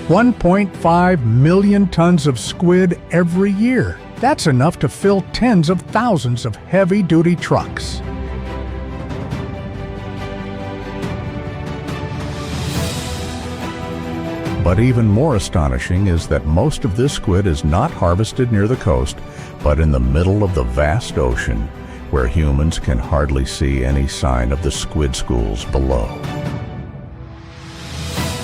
1.5 million tons of squid every year. That's enough to fill tens of thousands of heavy-duty trucks. But even more astonishing is that most of this squid is not harvested near the coast, but in the middle of the vast ocean, where humans can hardly see any sign of the squid schools below.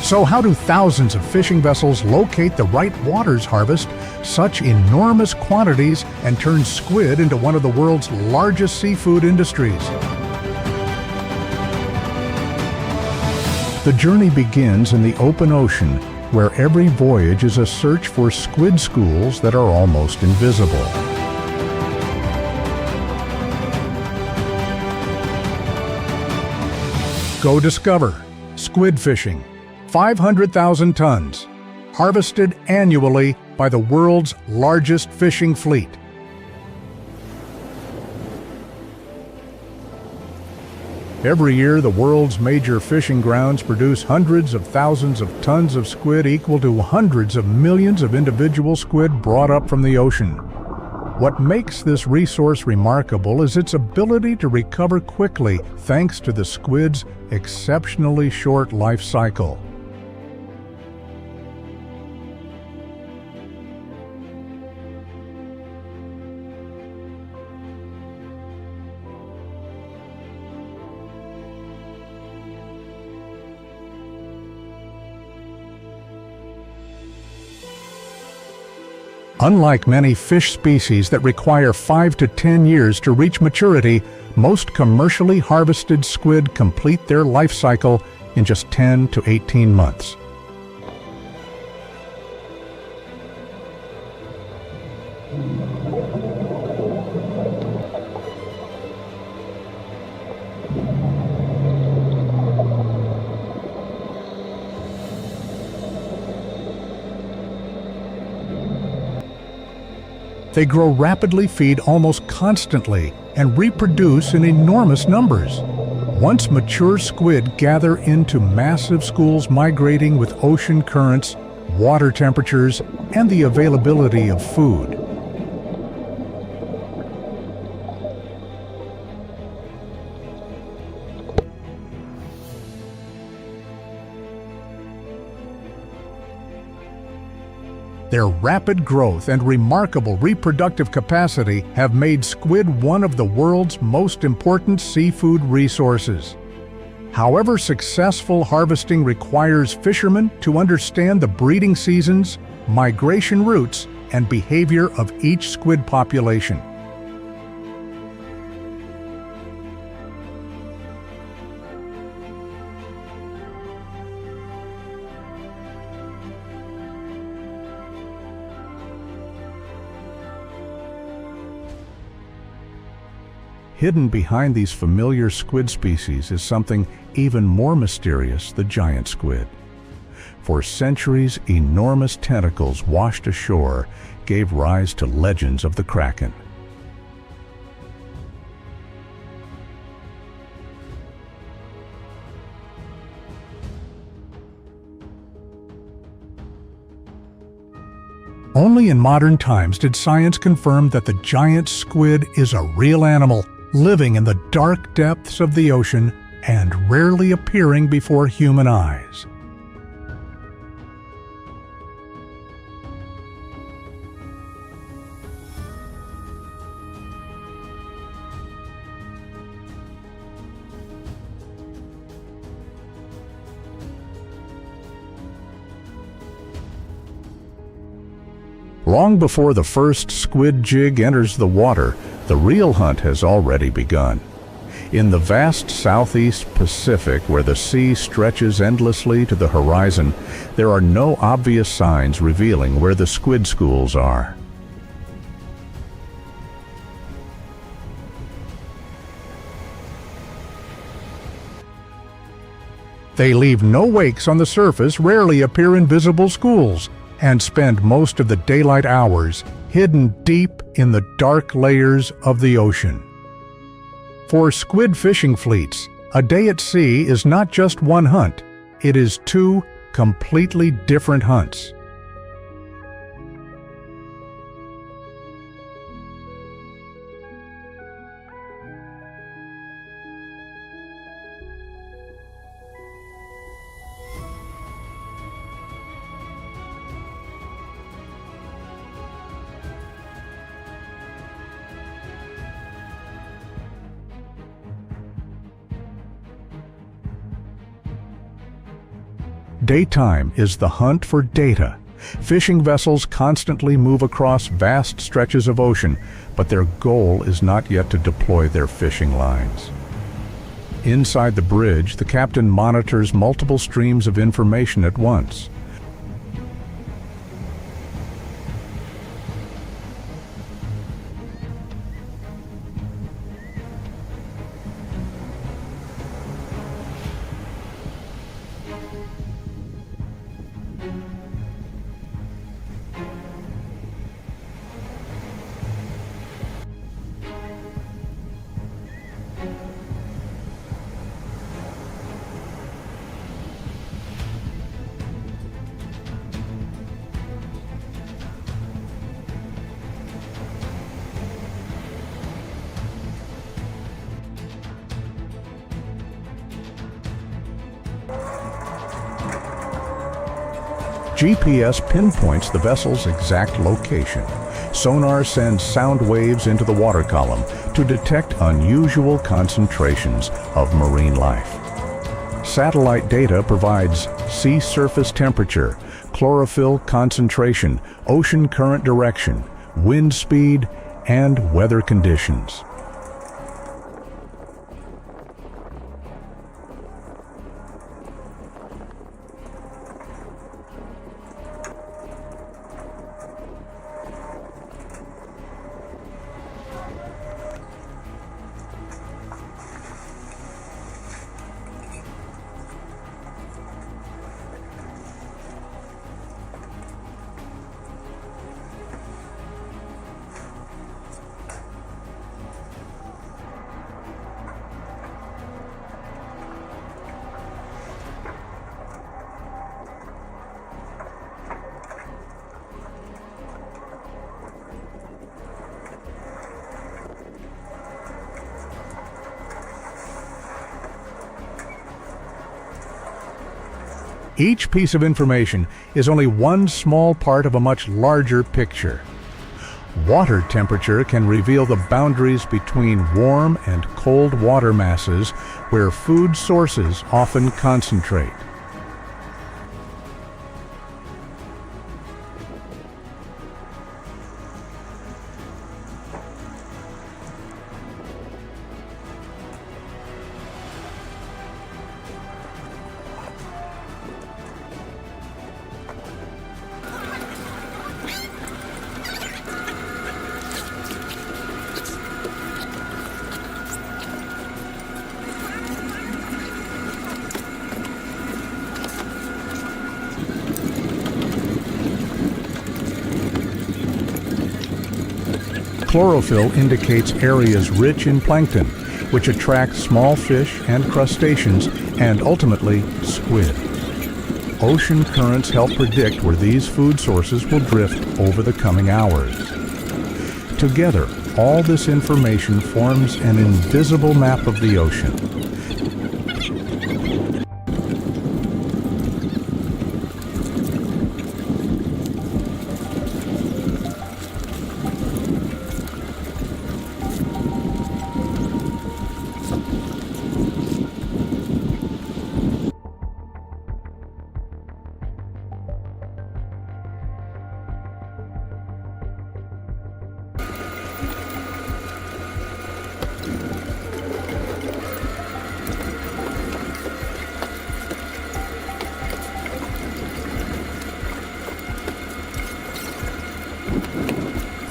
So how do thousands of fishing vessels locate the right waters, harvest such enormous quantities, and turn squid into one of the world's largest seafood industries? The journey begins in the open ocean, where every voyage is a search for squid schools that are almost invisible. Go discover squid fishing. 500,000 tons, harvested annually by the world's largest fishing fleet. Every year, the world's major fishing grounds produce hundreds of thousands of tons of squid, equal to hundreds of millions of individual squid brought up from the ocean. What makes this resource remarkable is its ability to recover quickly, thanks to the squid's exceptionally short life cycle. Unlike many fish species that require 5 to 10 years to reach maturity, most commercially harvested squid complete their life cycle in just 10 to 18 months. They grow rapidly, feed almost constantly, and reproduce in enormous numbers. Once mature squid gather into massive schools, migrating with ocean currents, water temperatures, and the availability of food. Their rapid growth and remarkable reproductive capacity have made squid one of the world's most important seafood resources. However, successful harvesting requires fishermen to understand the breeding seasons, migration routes, and behavior of each squid population. Hidden behind these familiar squid species is something even more mysterious: the giant squid. For centuries, enormous tentacles washed ashore gave rise to legends of the kraken. Only in modern times did science confirm that the giant squid is a real animal, living in the dark depths of the ocean and rarely appearing before human eyes. Long before the first squid jig enters the water, the real hunt has already begun. In the vast southeast Pacific, where the sea stretches endlessly to the horizon, there are no obvious signs revealing where the squid schools are. They leave no wakes on the surface, rarely appear in visible schools, and spend most of the daylight hours hidden deep in the dark layers of the ocean. For squid fishing fleets, a day at sea is not just one hunt, it is 2 completely different hunts. Daytime is the hunt for data. Fishing vessels constantly move across vast stretches of ocean, but their goal is not yet to deploy their fishing lines. Inside the bridge, the captain monitors multiple streams of information at once. GPS pinpoints the vessel's exact location. Sonar sends sound waves into the water column to detect unusual concentrations of marine life. Satellite data provides sea surface temperature, chlorophyll concentration, ocean current direction, wind speed, and weather conditions. Each piece of information is only one small part of a much larger picture. Water temperature can reveal the boundaries between warm and cold water masses where food sources often concentrate. Chlorophyll indicates areas rich in plankton, which attract small fish and crustaceans, and ultimately squid. Ocean currents help predict where these food sources will drift over the coming hours. Together, all this information forms an invisible map of the ocean.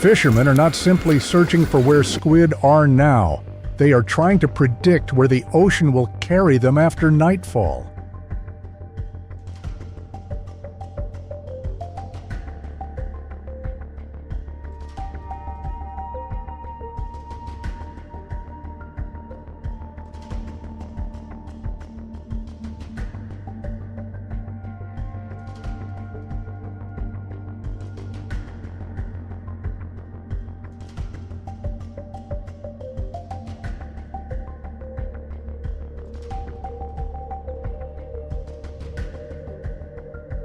Fishermen are not simply searching for where squid are now. They are trying to predict where the ocean will carry them after nightfall.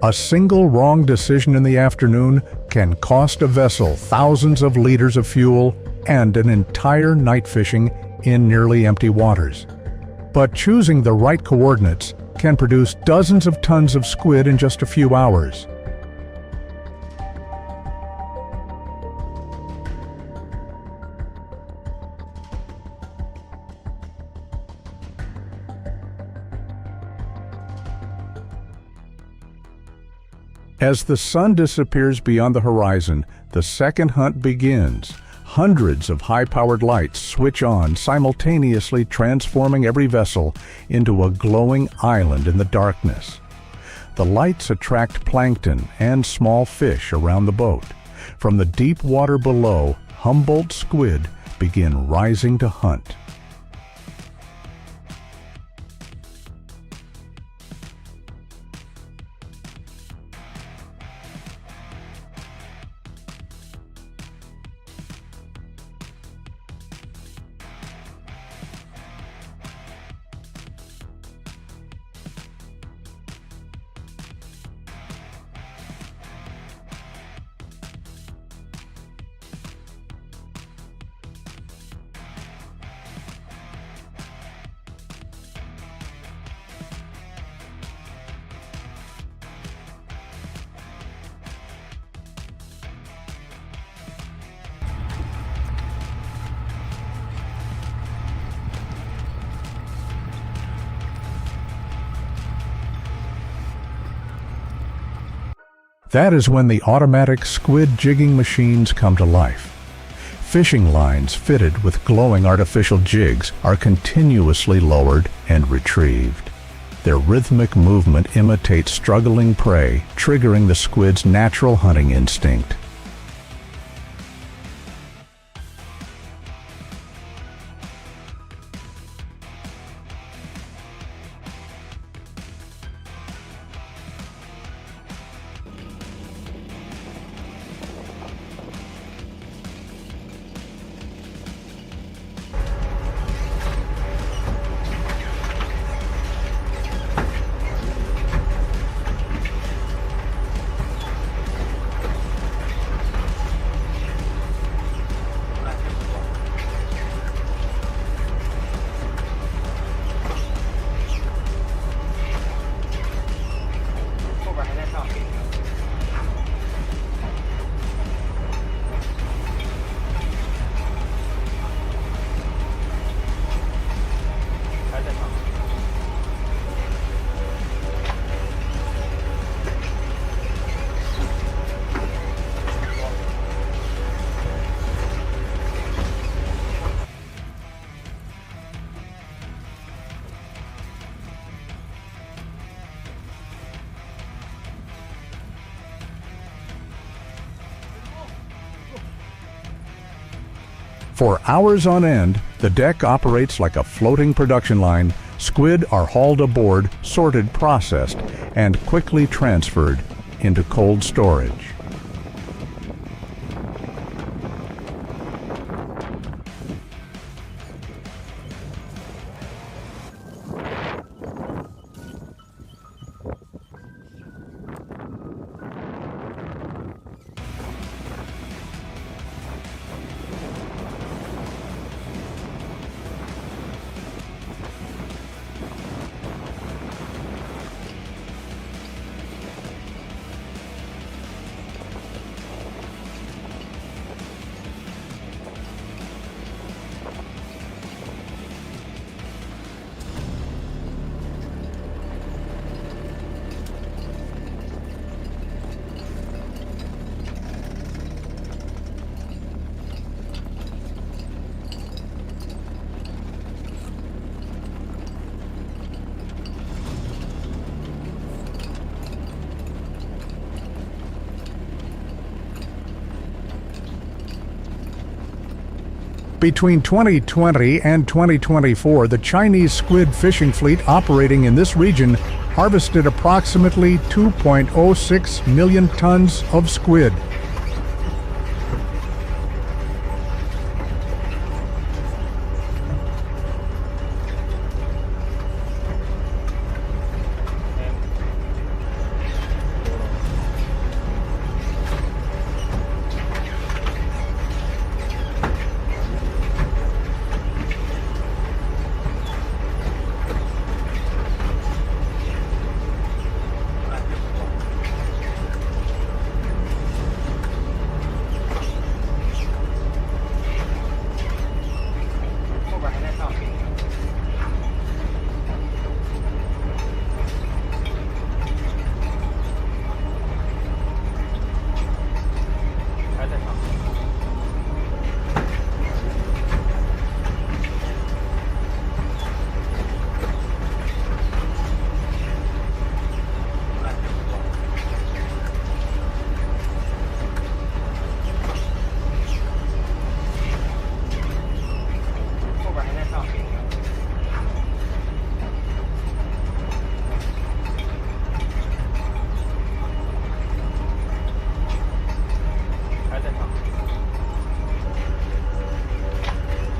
A single wrong decision in the afternoon can cost a vessel thousands of liters of fuel and an entire night fishing in nearly empty waters. But choosing the right coordinates can produce dozens of tons of squid in just a few hours. As the sun disappears beyond the horizon, the second hunt begins. Hundreds of high-powered lights switch on, simultaneously transforming every vessel into a glowing island in the darkness. The lights attract plankton and small fish around the boat. From the deep water below, Humboldt squid begin rising to hunt. That is when the automatic squid jigging machines come to life. Fishing lines fitted with glowing artificial jigs are continuously lowered and retrieved. Their rhythmic movement imitates struggling prey, triggering the squid's natural hunting instinct. For hours on end, the deck operates like a floating production line. Squid are hauled aboard, sorted, processed, and quickly transferred into cold storage. Between 2020 and 2024, the Chinese squid fishing fleet operating in this region harvested approximately 2.06 million tons of squid.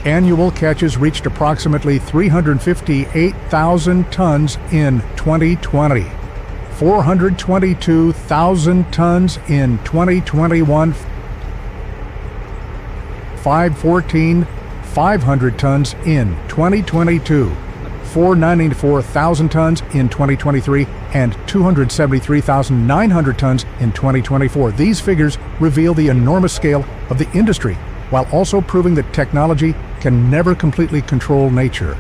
Annual catches reached approximately 358,000 tons in 2020, 422,000 tons in 2021, 500 tons in 2022, 494,000 tons in 2023, and 273,900 tons in 2024. These figures reveal the enormous scale of the industry, while also proving that technology can never completely control nature.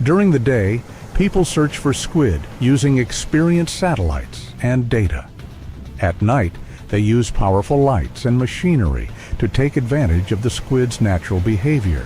During the day, people search for squid using experienced satellites and data. At night, they use powerful lights and machinery to take advantage of the squid's natural behavior.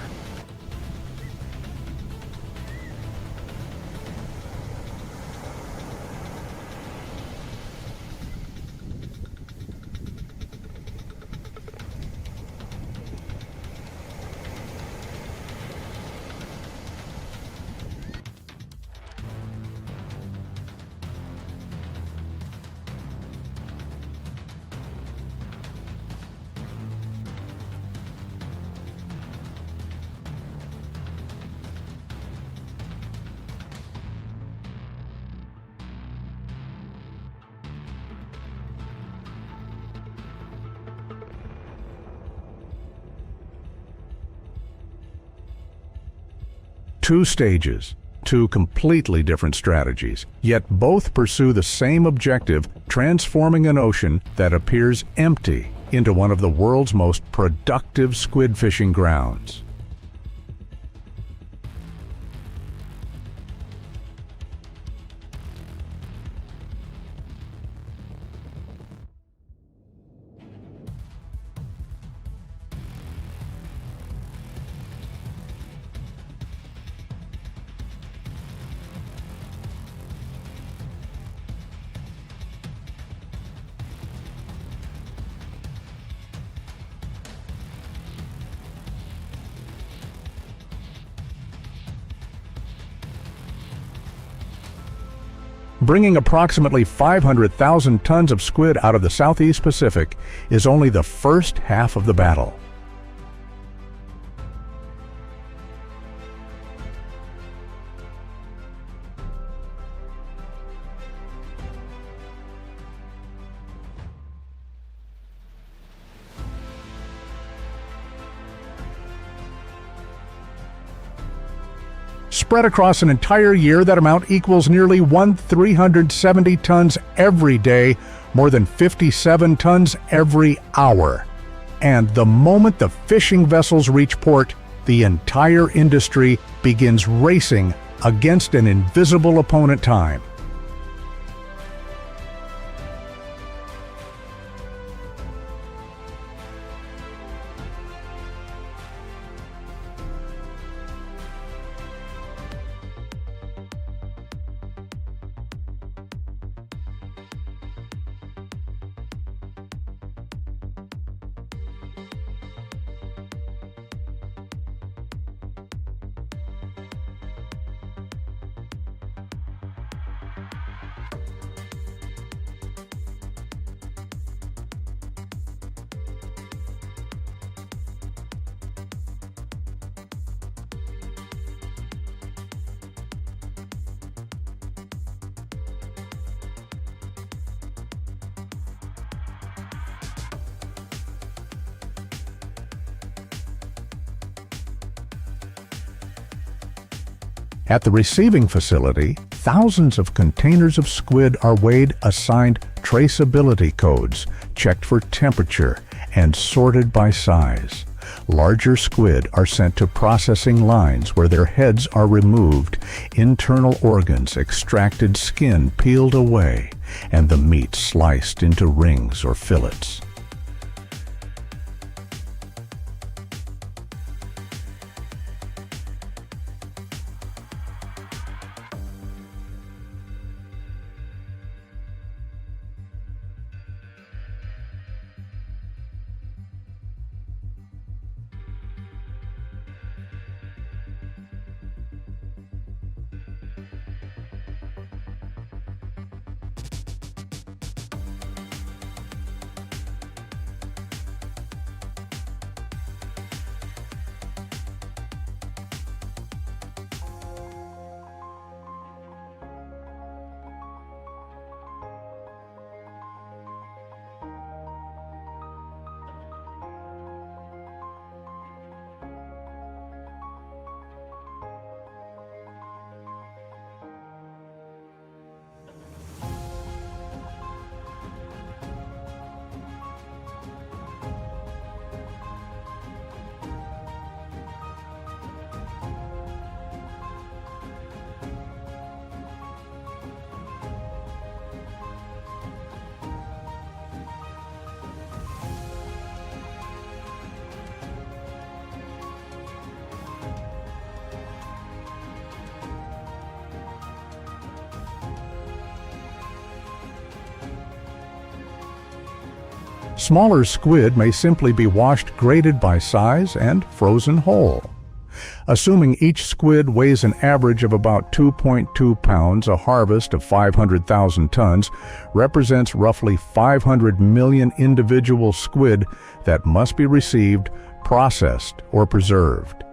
Two stages, two completely different strategies, yet both pursue the same objective, transforming an ocean that appears empty into one of the world's most productive squid fishing grounds. Bringing approximately 500,000 tons of squid out of the Southeast Pacific is only the first half of the battle. Spread across an entire year, that amount equals nearly 370 tons every day, more than 57 tons every hour. And the moment the fishing vessels reach port, the entire industry begins racing against an invisible opponent, time. At the receiving facility, thousands of containers of squid are weighed, assigned traceability codes, checked for temperature, and sorted by size. Larger squid are sent to processing lines where their heads are removed, internal organs extracted, skin peeled away, and the meat sliced into rings or fillets. Smaller squid may simply be washed, graded by size, and frozen whole. Assuming each squid weighs an average of about 2.2 pounds, a harvest of 500,000 tons represents roughly 500 million individual squid that must be received, processed, or preserved.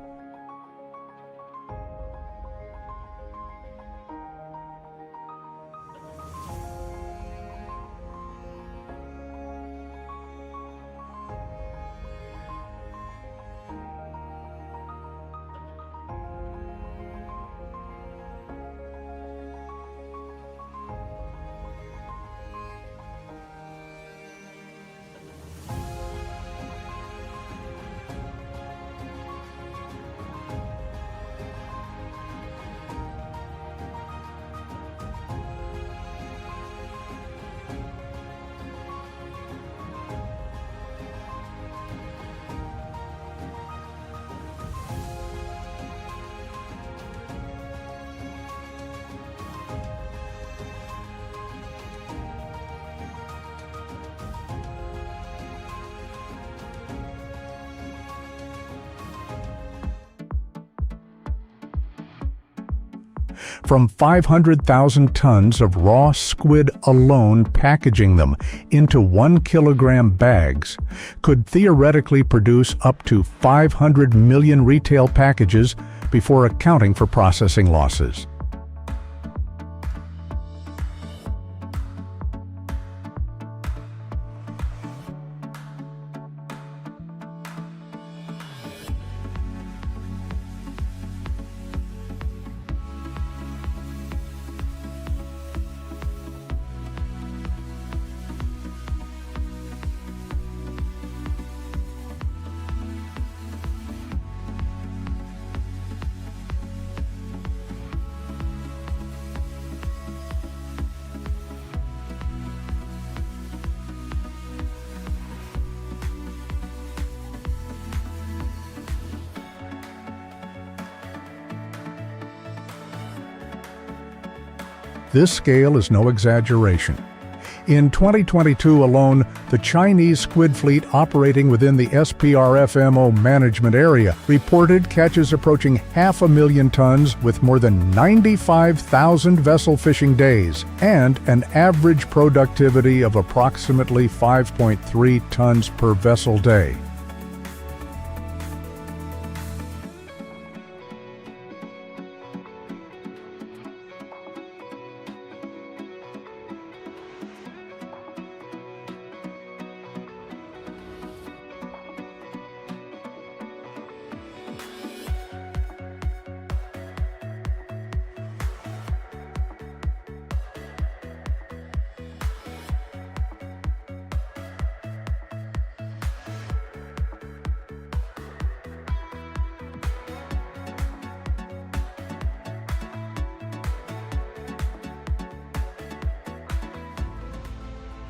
From 500,000 tons of raw squid alone, packaging them into 1 kilogram bags could theoretically produce up to 500 million retail packages before accounting for processing losses. This scale is no exaggeration. In 2022 alone, the Chinese squid fleet operating within the SPRFMO management area reported catches approaching 500,000 tons with more than 95,000 vessel fishing days and an average productivity of approximately 5.3 tons per vessel day.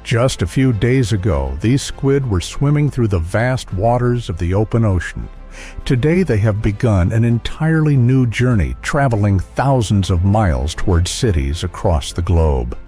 Just a few days ago, these squid were swimming through the vast waters of the open ocean. Today they have begun an entirely new journey, traveling thousands of miles towards cities across the globe.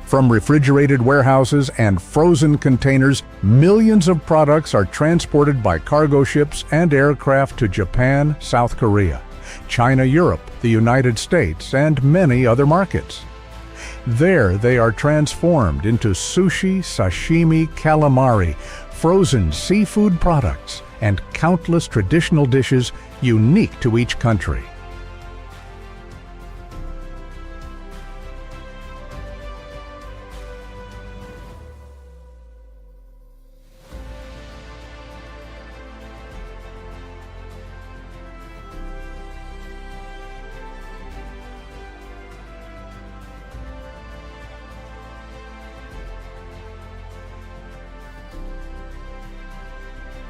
From refrigerated warehouses and frozen containers, millions of products are transported by cargo ships and aircraft to Japan, South Korea, China, Europe, the United States, and many other markets. There they are transformed into sushi, sashimi, calamari, frozen seafood products, and countless traditional dishes unique to each country.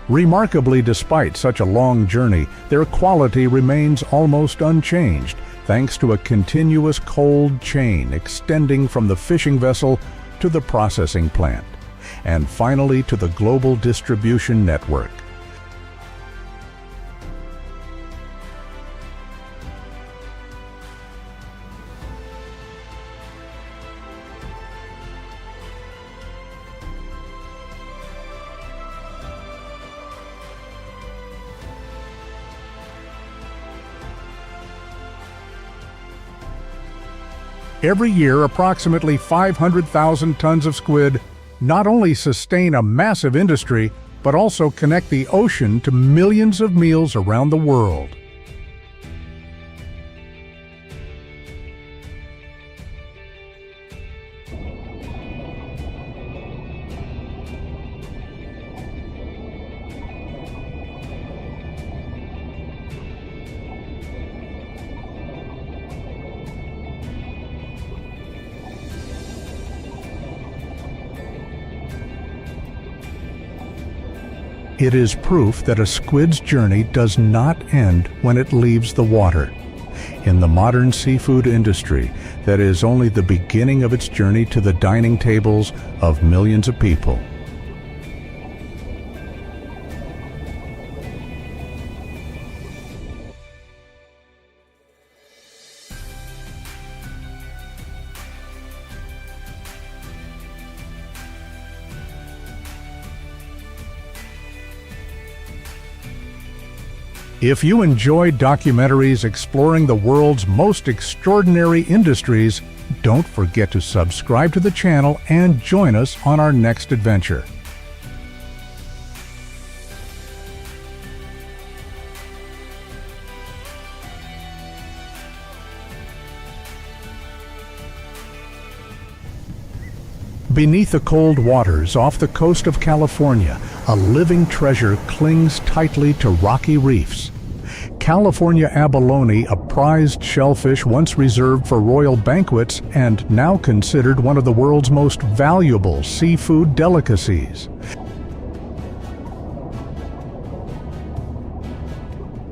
Remarkably, despite such a long journey, their quality remains almost unchanged, thanks to a continuous cold chain extending from the fishing vessel to the processing plant, and finally to the global distribution network. Every year, approximately 500,000 tons of squid not only sustain a massive industry, but also connect the ocean to millions of meals around the world. It is proof that a squid's journey does not end when it leaves the water. In the modern seafood industry, that is only the beginning of its journey to the dining tables of millions of people. If you enjoy documentaries exploring the world's most extraordinary industries, don't forget to subscribe to the channel and join us on our next adventure. Beneath the cold waters off the coast of California, a living treasure clings tightly to rocky reefs. California abalone, a prized shellfish once reserved for royal banquets and now considered one of the world's most valuable seafood delicacies.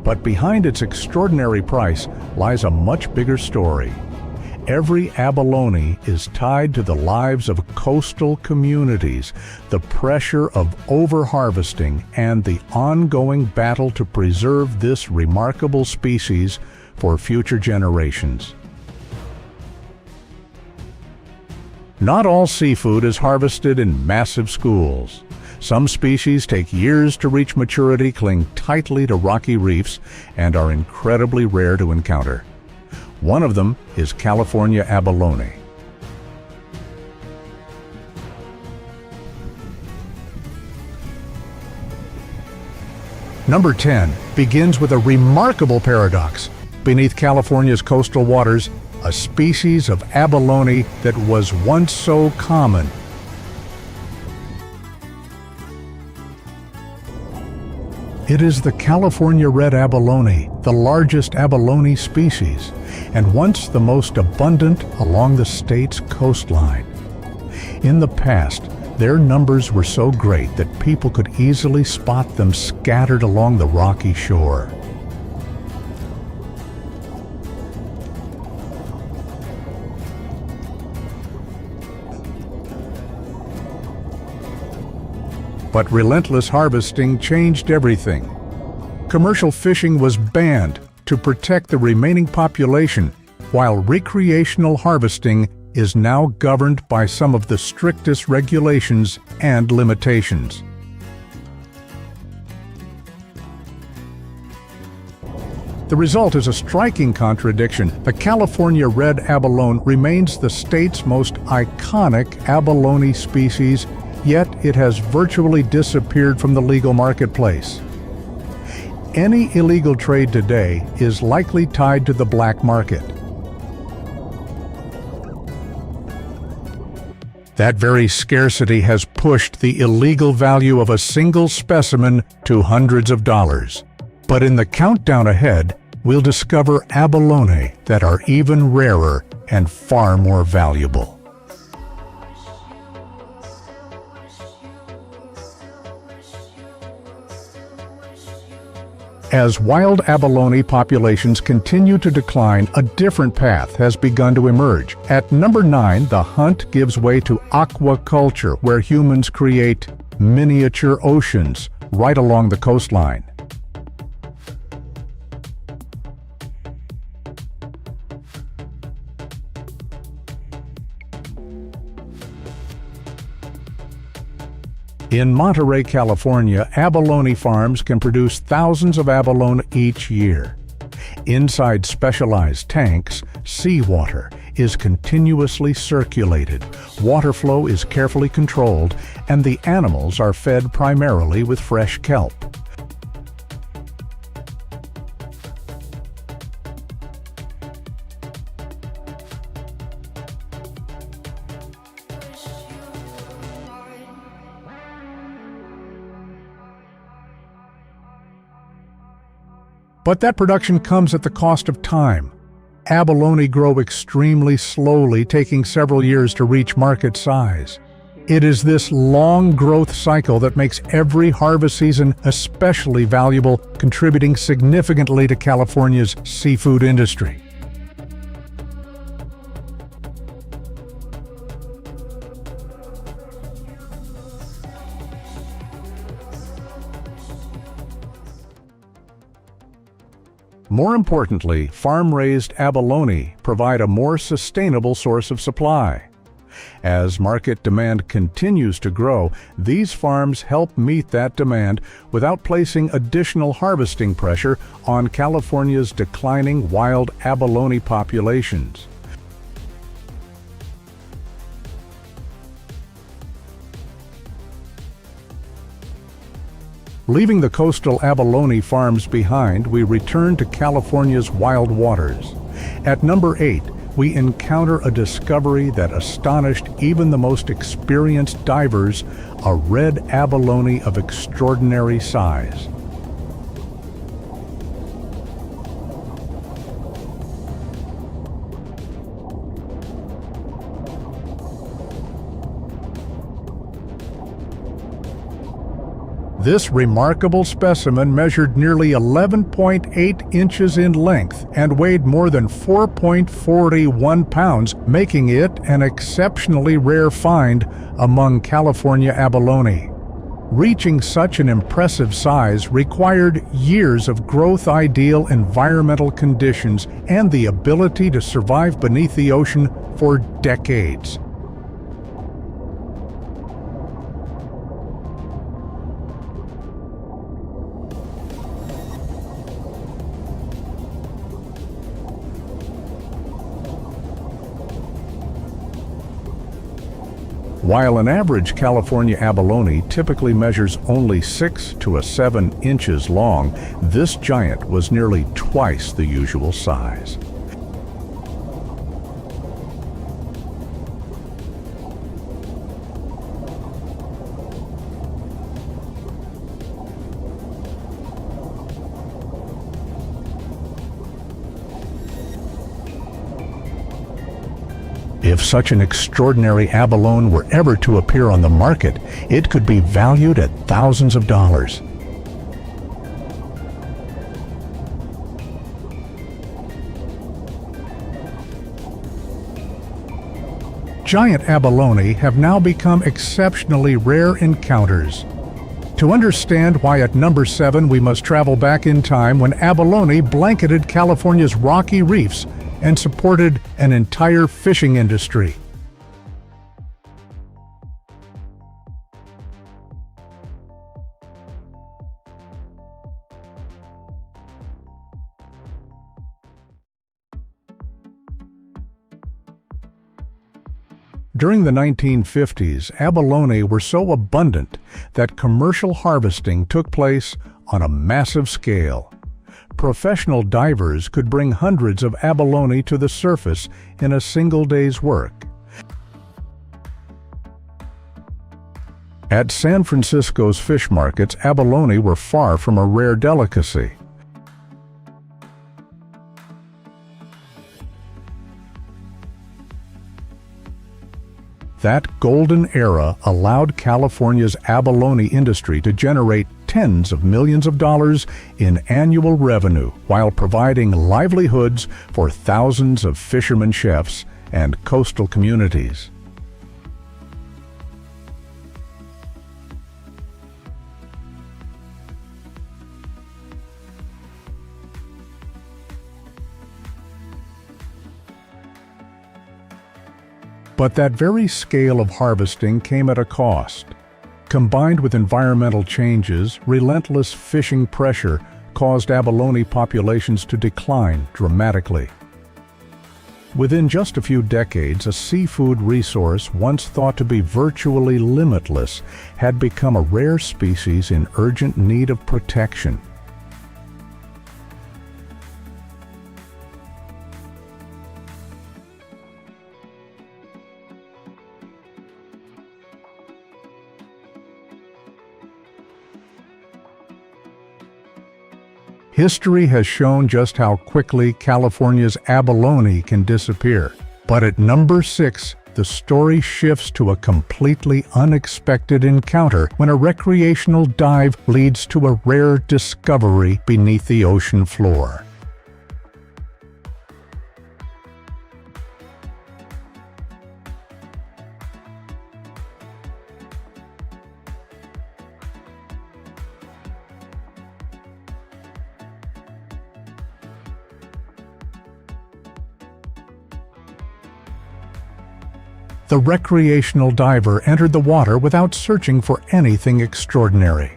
But behind its extraordinary price lies a much bigger story. Every abalone is tied to the lives of coastal communities, the pressure of overharvesting, and the ongoing battle to preserve this remarkable species for future generations. Not all seafood is harvested in massive schools. Some species take years to reach maturity, cling tightly to rocky reefs, and are incredibly rare to encounter. One of them is California abalone. Number 10 begins with a remarkable paradox. Beneath California's coastal waters, a species of abalone that was once so common. It is the California red abalone, the largest abalone species, and once the most abundant along the state's coastline. In the past, Their numbers were so great that people could easily spot them scattered along the rocky shore. But relentless harvesting changed everything. Commercial fishing was banned to protect the remaining population, while recreational harvesting is now governed by some of the strictest regulations and limitations. The result is a striking contradiction. The California red abalone remains the state's most iconic abalone species, yet it has virtually disappeared from the legal marketplace. Any illegal trade today is likely tied to the black market. That very scarcity has pushed the illegal value of a single specimen to hundreds of dollars. But in the countdown ahead, we'll discover abalone that are even rarer and far more valuable. As wild abalone populations continue to decline, a different path has begun to emerge. At number 9, the hunt gives way to aquaculture, where humans create miniature oceans right along the coastline. In Monterey, California, abalone farms can produce thousands of abalone each year. Inside specialized tanks, seawater is continuously circulated, water flow is carefully controlled, and the animals are fed primarily with fresh kelp. But that production comes at the cost of time. Abalone grow extremely slowly, taking several years to reach market size. It is this long growth cycle that makes every harvest season especially valuable, contributing significantly to California's seafood industry. More importantly, farm-raised abalone provide a more sustainable source of supply. As market demand continues to grow, these farms help meet that demand without placing additional harvesting pressure on California's declining wild abalone populations. Leaving the coastal abalone farms behind, we return to California's wild waters. At number 8, we encounter a discovery that astonished even the most experienced divers, a red abalone of extraordinary size. This remarkable specimen measured nearly 11.8 inches in length and weighed more than 4.41 pounds, making it an exceptionally rare find among California abalone. Reaching such an impressive size required years of growth-ideal environmental conditions and the ability to survive beneath the ocean for decades. While an average California abalone typically measures only 6 to 7 inches long, this giant was nearly twice the usual size. If such an extraordinary abalone were ever to appear on the market, it could be valued at thousands of dollars. Giant abalone have now become exceptionally rare encounters. To understand why at number 7 we must travel back in time when abalone blanketed California's rocky reefs and supported an entire fishing industry. During the 1950s, abalone were so abundant that commercial harvesting took place on a massive scale. Professional divers could bring hundreds of abalone to the surface in a single day's work. At San Francisco's fish markets, abalone were far from a rare delicacy. That golden era allowed California's abalone industry to generate tens of millions of dollars in annual revenue while providing livelihoods for thousands of fishermen chefs and coastal communities. But that very scale of harvesting came at a cost. Combined with environmental changes, relentless fishing pressure caused abalone populations to decline dramatically. Within just a few decades, a seafood resource once thought to be virtually limitless had become a rare species in urgent need of protection. History has shown just how quickly California's abalone can disappear. But at number 6, the story shifts to a completely unexpected encounter when a recreational dive leads to a rare discovery beneath the ocean floor. The recreational diver entered the water without searching for anything extraordinary.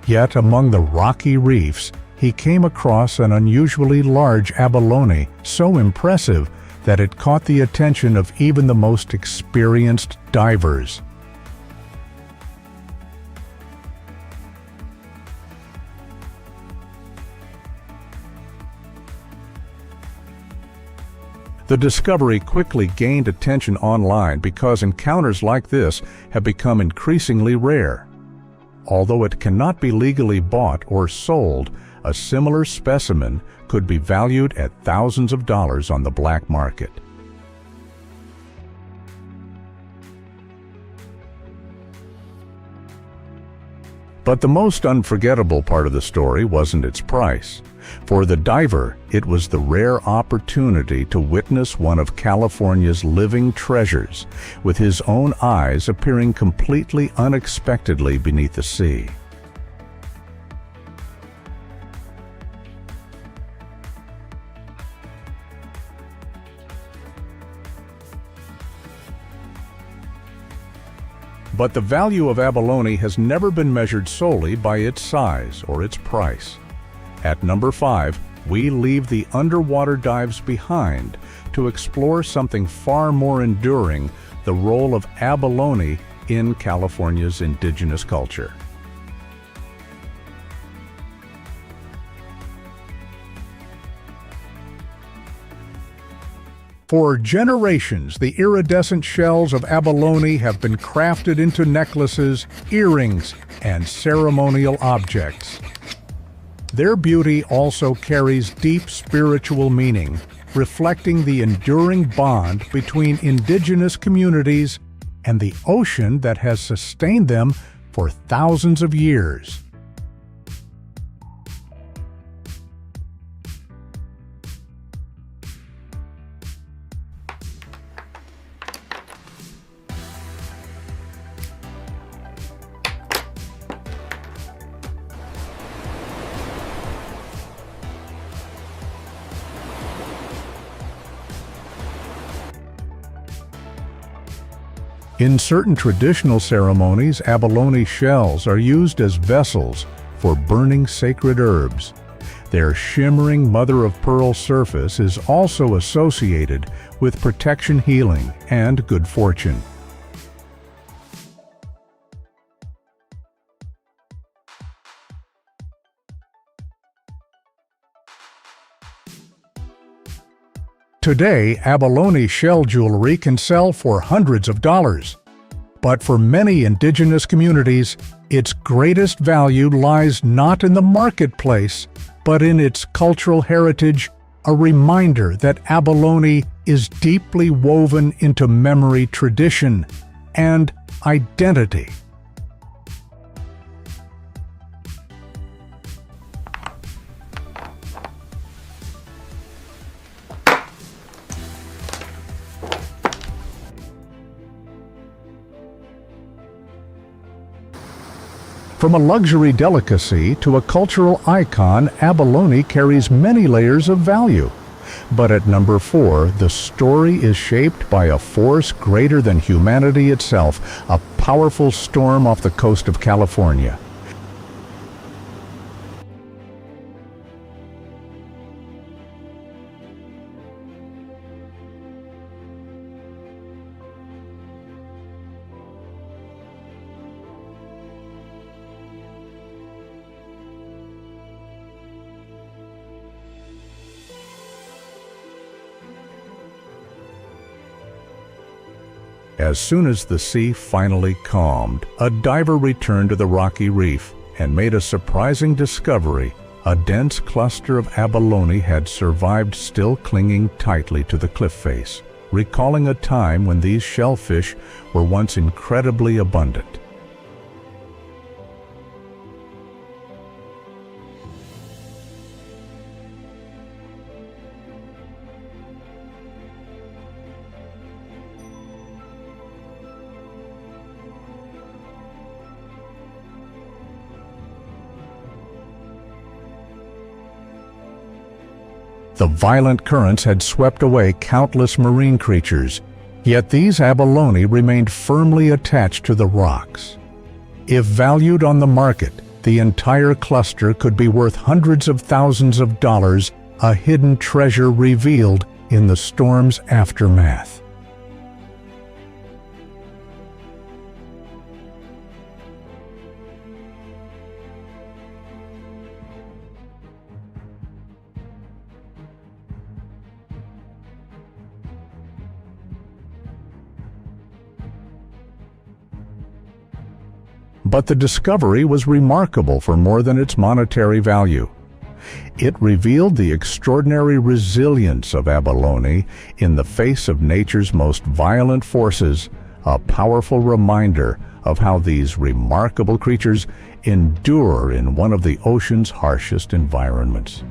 Yet among the rocky reefs, he came across an unusually large abalone, so impressive that it caught the attention of even the most experienced divers. The discovery quickly gained attention online because encounters like this have become increasingly rare. Although it cannot be legally bought or sold, a similar specimen could be valued at thousands of dollars on the black market. But the most unforgettable part of the story wasn't its price. For the diver, it was the rare opportunity to witness one of California's living treasures, with his own eyes appearing completely unexpectedly beneath the sea. But the value of abalone has never been measured solely by its size or its price. At number 5, we leave the underwater dives behind to explore something far more enduring, the role of abalone in California's indigenous culture. For generations, the iridescent shells of abalone have been crafted into necklaces, earrings, and ceremonial objects. Their beauty also carries deep spiritual meaning, reflecting the enduring bond between indigenous communities and the ocean that has sustained them for thousands of years. In certain traditional ceremonies, abalone shells are used as vessels for burning sacred herbs. Their shimmering mother-of-pearl surface is also associated with protection, healing, and good fortune. Today, abalone shell jewelry can sell for hundreds of dollars. But for many indigenous communities, its greatest value lies not in the marketplace, but in its cultural heritage, a reminder that abalone is deeply woven into memory, tradition, and identity. From a luxury delicacy to a cultural icon, abalone carries many layers of value. But at number 4, the story is shaped by a force greater than humanity itself, a powerful storm off the coast of California. As soon as the sea finally calmed, a diver returned to the rocky reef and made a surprising discovery. A dense cluster of abalone had survived, still clinging tightly to the cliff face, recalling a time when these shellfish were once incredibly abundant. The violent currents had swept away countless marine creatures, yet these abalone remained firmly attached to the rocks. If valued on the market, the entire cluster could be worth hundreds of thousands of dollars, a hidden treasure revealed in the storm's aftermath. But the discovery was remarkable for more than its monetary value. It revealed the extraordinary resilience of abalone in the face of nature's most violent forces, a powerful reminder of how these remarkable creatures endure in one of the ocean's harshest environments.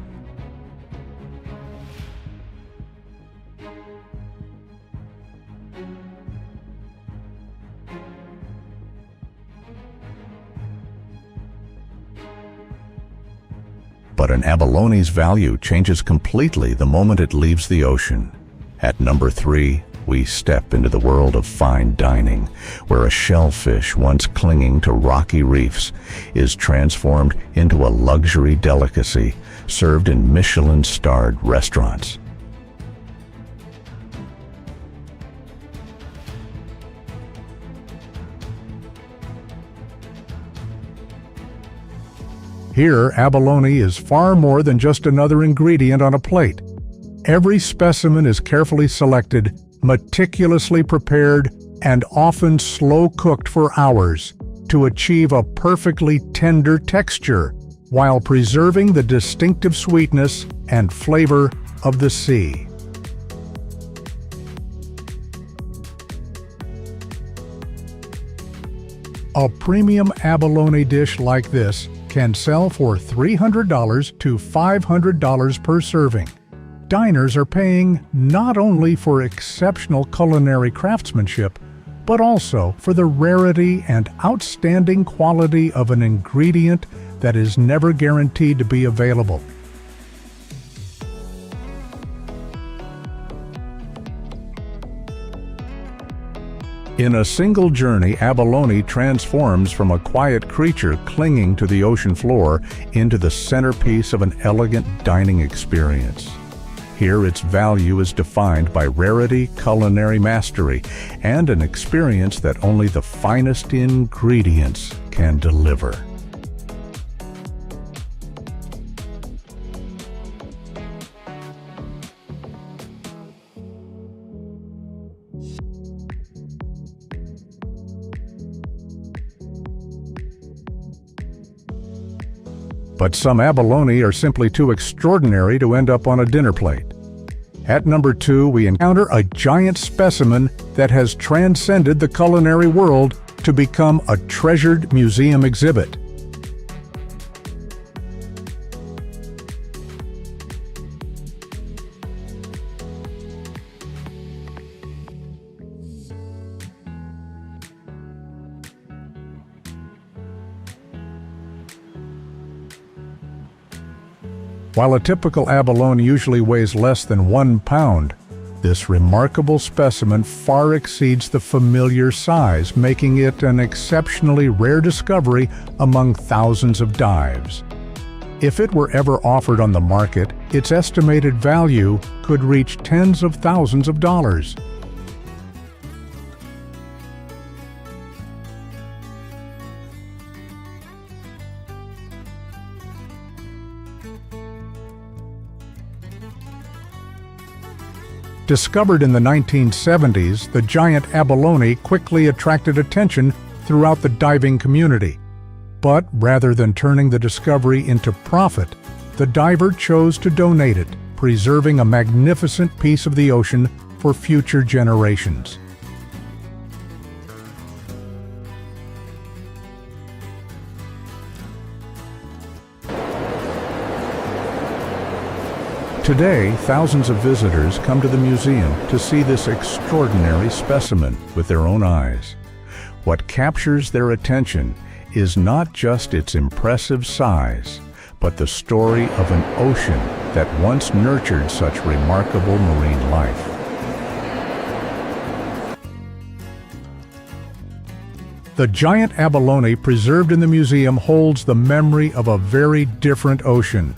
But an abalone's value changes completely the moment it leaves the ocean. At number 3, we step into the world of fine dining, where a shellfish once clinging to rocky reefs is transformed into a luxury delicacy served in Michelin-starred restaurants. Here, abalone is far more than just another ingredient on a plate. Every specimen is carefully selected, meticulously prepared, and often slow-cooked for hours to achieve a perfectly tender texture while preserving the distinctive sweetness and flavor of the sea. A premium abalone dish like this can sell for $300 to $500 per serving. Diners are paying not only for exceptional culinary craftsmanship, but also for the rarity and outstanding quality of an ingredient that is never guaranteed to be available. In a single journey, abalone transforms from a quiet creature clinging to the ocean floor into the centerpiece of an elegant dining experience. Here, its value is defined by rarity, culinary mastery, and an experience that only the finest ingredients can deliver. But some abalone are simply too extraordinary to end up on a dinner plate. At number 2, we encounter a giant specimen that has transcended the culinary world to become a treasured museum exhibit. While a typical abalone usually weighs less than 1 pound, this remarkable specimen far exceeds the familiar size, making it an exceptionally rare discovery among thousands of dives. If it were ever offered on the market, its estimated value could reach tens of thousands of dollars. Discovered in the 1970s, the giant abalone quickly attracted attention throughout the diving community. But rather than turning the discovery into profit, the diver chose to donate it, preserving a magnificent piece of the ocean for future generations. Today, thousands of visitors come to the museum to see this extraordinary specimen with their own eyes. What captures their attention is not just its impressive size, but the story of an ocean that once nurtured such remarkable marine life. The giant abalone preserved in the museum holds the memory of a very different ocean.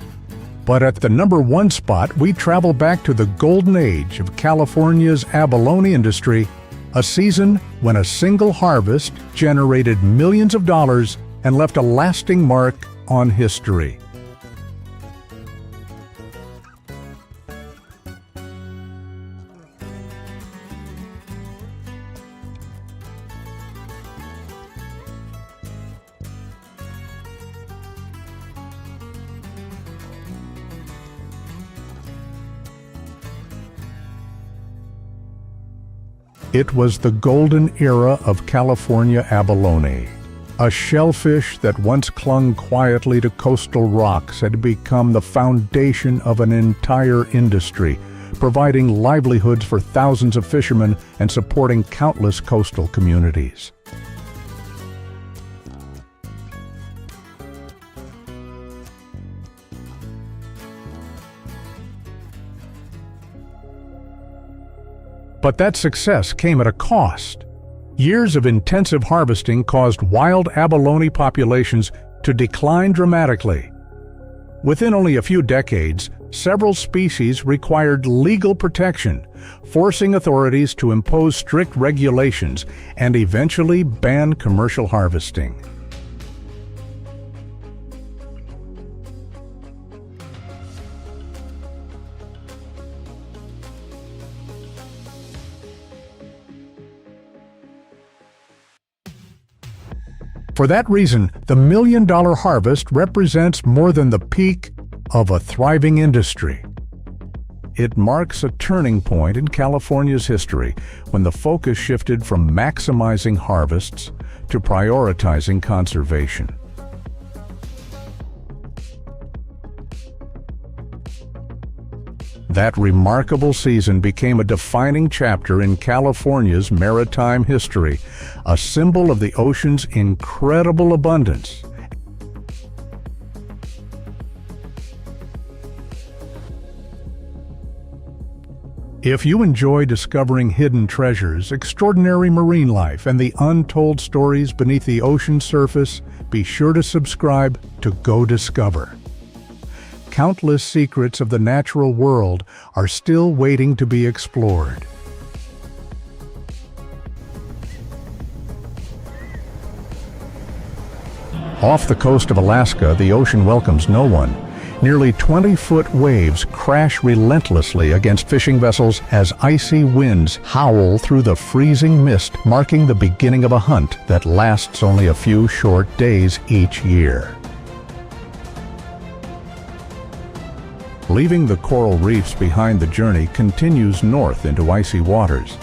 But at the number 1 spot, we travel back to the golden age of California's abalone industry, a season when a single harvest generated millions of dollars and left a lasting mark on history. It was the golden era of California abalone. A shellfish that once clung quietly to coastal rocks had become the foundation of an entire industry, providing livelihoods for thousands of fishermen and supporting countless coastal communities. But that success came at a cost. Years of intensive harvesting caused wild abalone populations to decline dramatically. Within only a few decades, several species required legal protection, forcing authorities to impose strict regulations and eventually ban commercial harvesting. For that reason, the $1 million harvest represents more than the peak of a thriving industry. It marks a turning point in California's history when the focus shifted from maximizing harvests to prioritizing conservation. That remarkable season became a defining chapter in California's maritime history, a symbol of the ocean's incredible abundance. If you enjoy discovering hidden treasures, extraordinary marine life, and the untold stories beneath the ocean surface, be sure to subscribe to Go Discover. Countless secrets of the natural world are still waiting to be explored. Off the coast of Alaska, the ocean welcomes no one. Nearly 20-foot waves crash relentlessly against fishing vessels as icy winds howl through the freezing mist, marking the beginning of a hunt that lasts only a few short days each year. Leaving the coral reefs behind, the journey continues north into icy waters.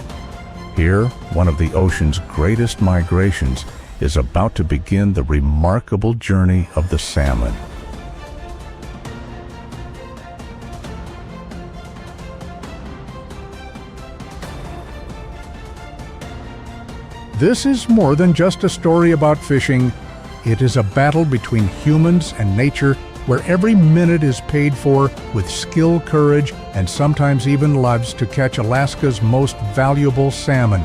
Here, one of the ocean's greatest migrations is about to begin, the remarkable journey of the salmon. This is more than just a story about fishing. It is a battle between humans and nature, where every minute is paid for with skill, courage, and sometimes even lives to catch Alaska's most valuable salmon.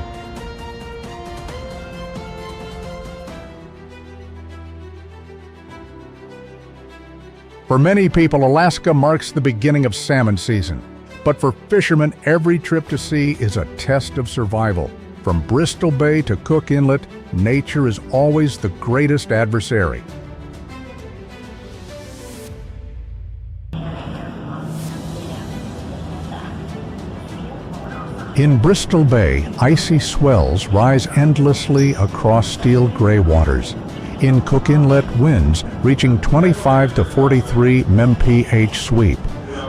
For many people, Alaska marks the beginning of salmon season. But for fishermen, every trip to sea is a test of survival. From Bristol Bay to Cook Inlet, nature is always the greatest adversary. In Bristol Bay, icy swells rise endlessly across steel gray waters. In Cook Inlet, winds reaching 25 to 43 mph sweep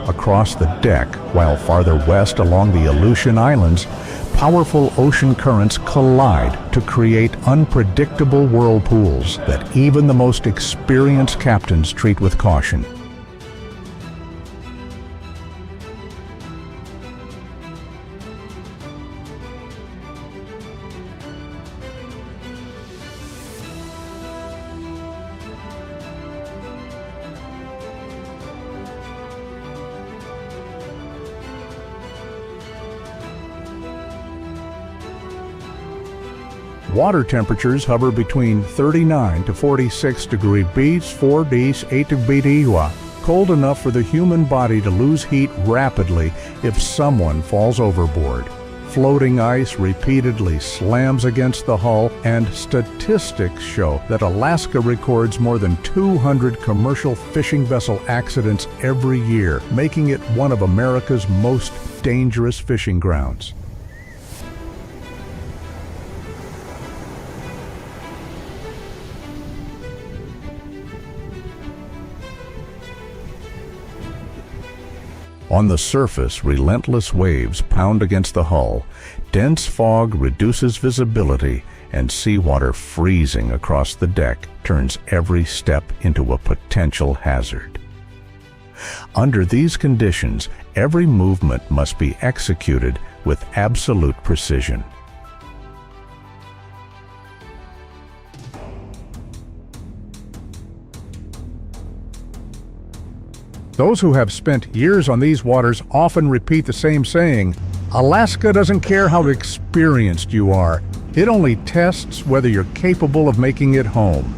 across the deck, while farther west along the Aleutian Islands, powerful ocean currents collide to create unpredictable whirlpools that even the most experienced captains treat with caution. Water temperatures hover between 39 to 46 degree beats, 4 Ds, 8 BDUA, cold enough for the human body to lose heat rapidly if someone falls overboard. Floating ice repeatedly slams against the hull, and statistics show that Alaska records more than 200 commercial fishing vessel accidents every year, making it one of America's most dangerous fishing grounds. On the surface, relentless waves pound against the hull, dense fog reduces visibility, and seawater freezing across the deck turns every step into a potential hazard. Under these conditions, every movement must be executed with absolute precision. Those who have spent years on these waters often repeat the same saying: Alaska doesn't care how experienced you are. It only tests whether you're capable of making it home.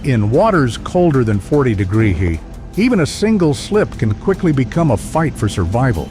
In waters colder than 40-degree heat, even a single slip can quickly become a fight for survival.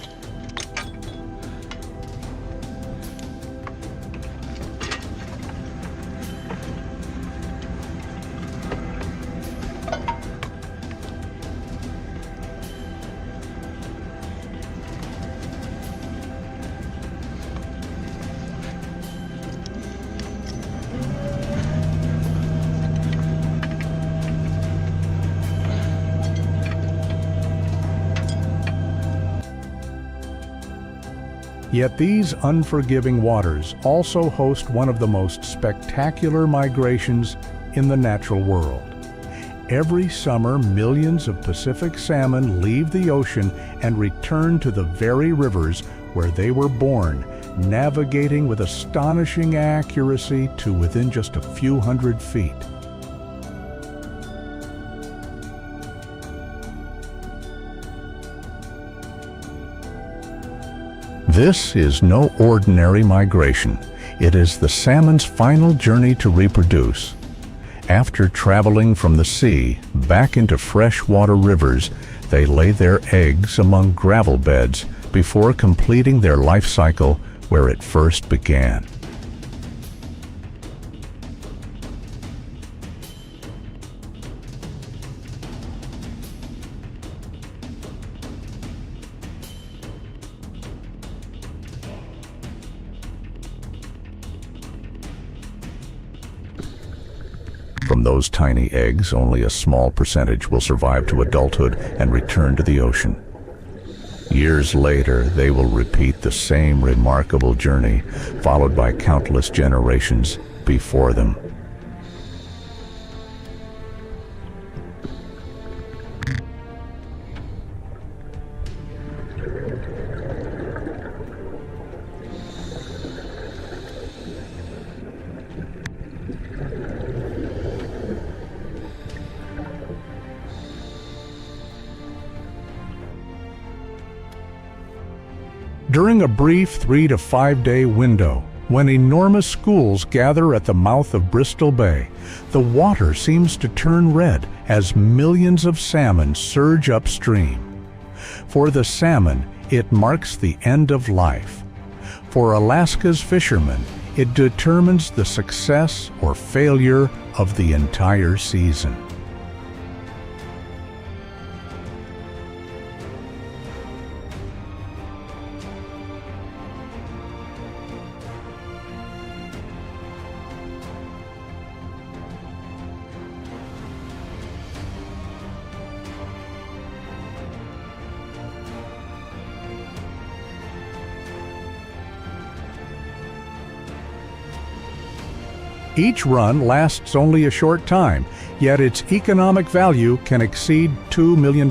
Yet these unforgiving waters also host one of the most spectacular migrations in the natural world. Every summer, millions of Pacific salmon leave the ocean and return to the very rivers where they were born, navigating with astonishing accuracy to within just a few hundred feet. This is no ordinary migration. It is the salmon's final journey to reproduce. After traveling from the sea back into freshwater rivers, they lay their eggs among gravel beds before completing their life cycle where it first began. From those tiny eggs, only a small percentage will survive to adulthood and return to the ocean. Years later, they will repeat the same remarkable journey, followed by countless generations before them. During a brief 3 to 5 day window, when enormous schools gather at the mouth of Bristol Bay, the water seems to turn red as millions of salmon surge upstream. For the salmon, it marks the end of life. For Alaska's fishermen, it determines the success or failure of the entire season. Each run lasts only a short time, yet its economic value can exceed $2 million.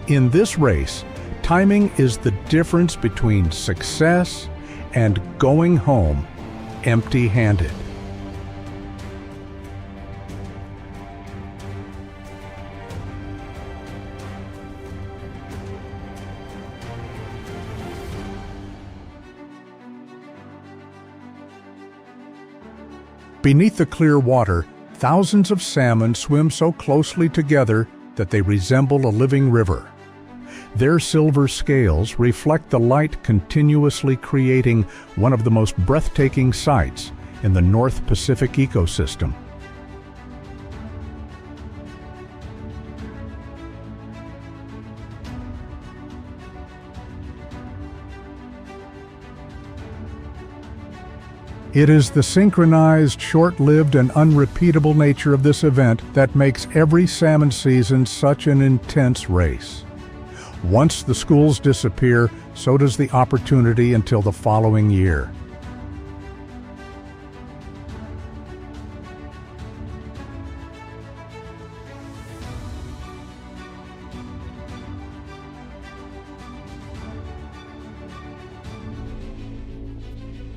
In this race, timing is the difference between success and going home empty-handed. Beneath the clear water, thousands of salmon swim so closely together that they resemble a living river. Their silver scales reflect the light, continuously creating one of the most breathtaking sights in the North Pacific ecosystem. It is the synchronized, short-lived, and unrepeatable nature of this event that makes every salmon season such an intense race. Once the schools disappear, so does the opportunity until the following year.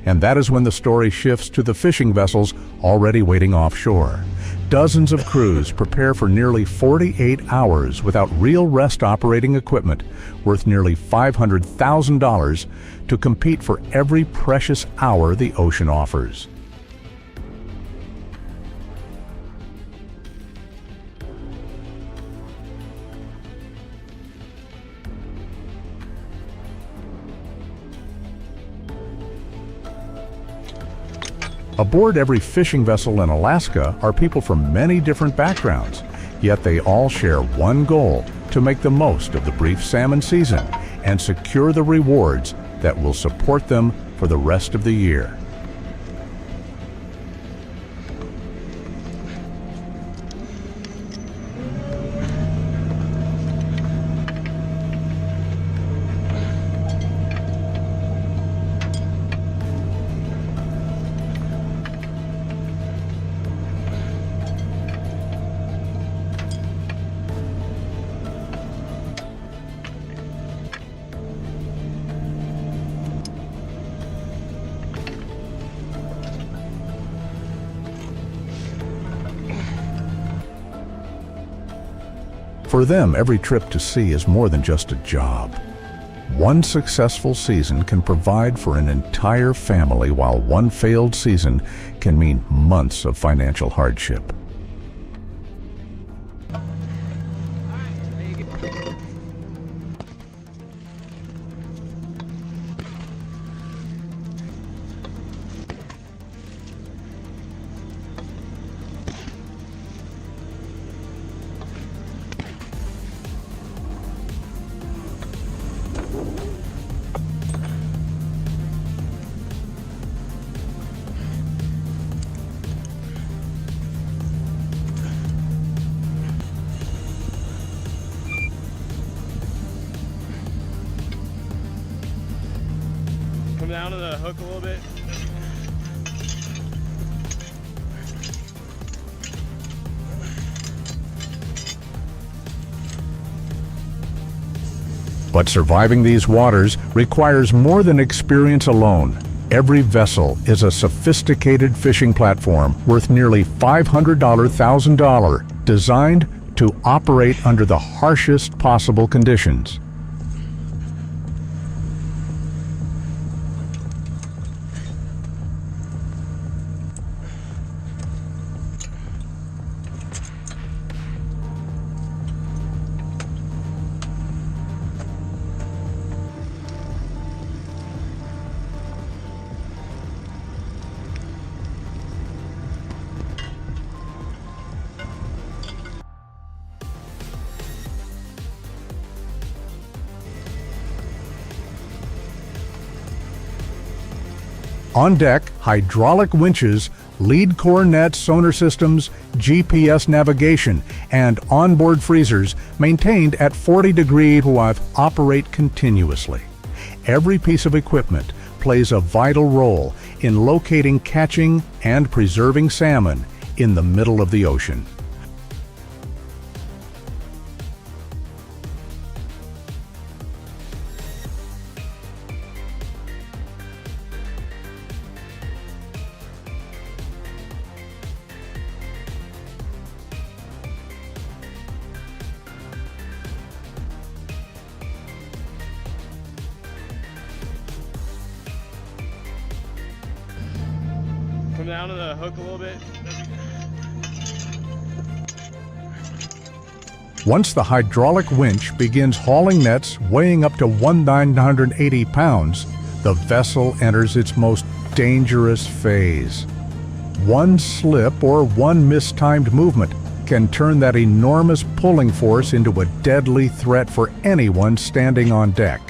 And that is when the story shifts to the fishing vessels already waiting offshore. Dozens of crews prepare for nearly 48 hours without real rest operating equipment, worth nearly $500,000, to compete for every precious hour the ocean offers. Aboard every fishing vessel in Alaska are people from many different backgrounds, yet they all share one goal: to make the most of the brief salmon season and secure the rewards that will support them for the rest of the year. For them, every trip to sea is more than just a job. One successful season can provide for an entire family, while one failed season can mean months of financial hardship. Come down to the hook a little bit. But surviving these waters requires more than experience alone. Every vessel is a sophisticated fishing platform worth nearly $500,000, designed to operate under the harshest possible conditions. On deck, hydraulic winches, lead core nets, sonar systems, GPS navigation, and onboard freezers maintained at 40 degrees operate continuously. Every piece of equipment plays a vital role in locating, catching, and preserving salmon in the middle of the ocean. Come down to the hook a little bit. Once the hydraulic winch begins hauling nets weighing up to 1,980 pounds, the vessel enters its most dangerous phase. One slip or one mistimed movement can turn that enormous pulling force into a deadly threat for anyone standing on deck.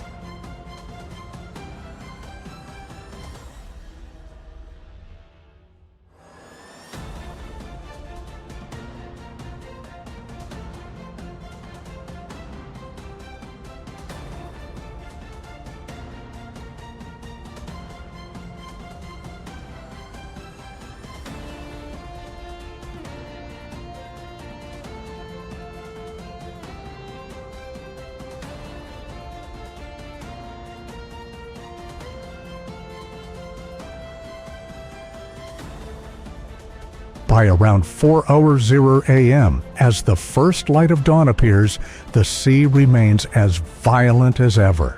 By around 4:00 a.m., as the first light of dawn appears, the sea remains as violent as ever.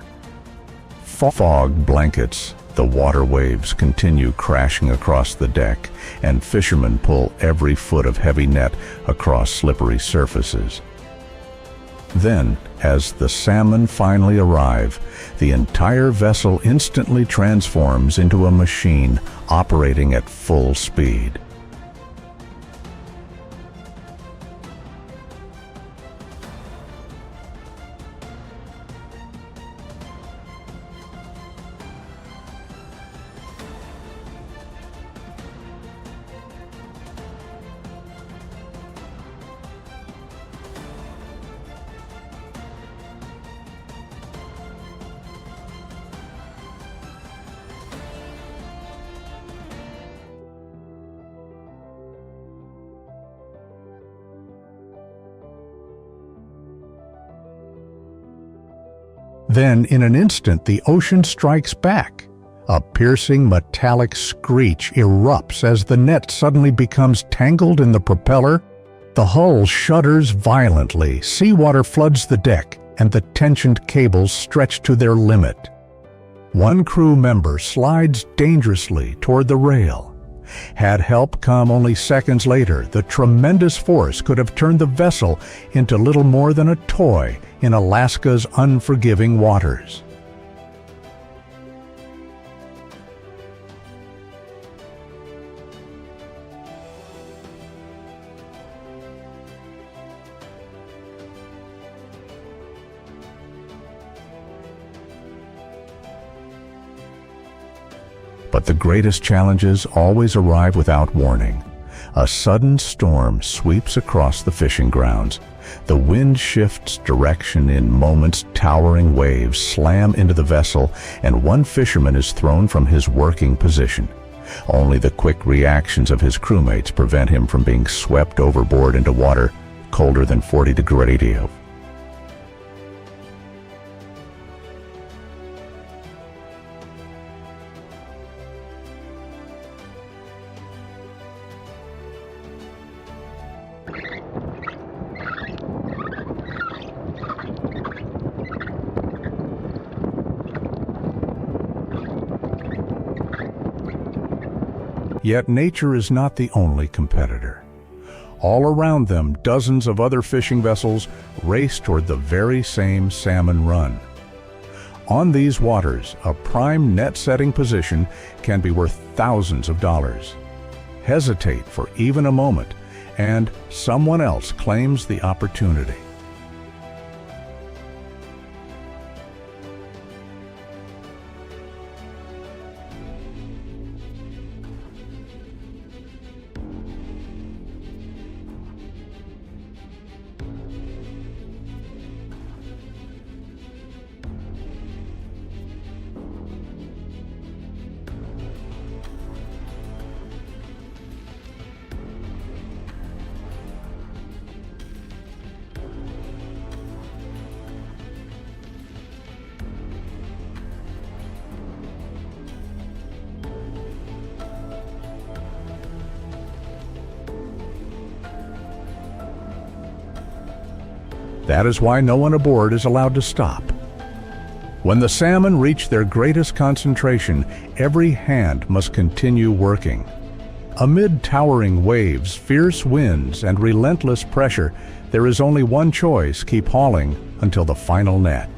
Fog blankets the water, waves continue crashing across the deck, and fishermen pull every foot of heavy net across slippery surfaces. Then, as the salmon finally arrive, the entire vessel instantly transforms into a machine operating at full speed. Then, in an instant, the ocean strikes back. A piercing metallic screech erupts as the net suddenly becomes tangled in the propeller The hull shudders violently, seawater floods the deck, and the tensioned cables stretch to their limit. One crew member slides dangerously toward the rail. Had help come only seconds later, the tremendous force could have turned the vessel into little more than a toy in Alaska's unforgiving waters. But the greatest challenges always arrive without warning. A sudden storm sweeps across the fishing grounds. The wind shifts direction in moments, towering waves slam into the vessel, and one fisherman is thrown from his working position. Only the quick reactions of his crewmates prevent him from being swept overboard into water colder than 40 degrees. Yet nature is not the only competitor. All around them, dozens of other fishing vessels race toward the very same salmon run. On these waters, a prime net-setting position can be worth thousands of dollars. Hesitate for even a moment, and someone else claims the opportunity. That is why no one aboard is allowed to stop. When the salmon reach their greatest concentration, every hand must continue working. Amid towering waves, fierce winds, and relentless pressure, there is only one choice: keep hauling until the final net.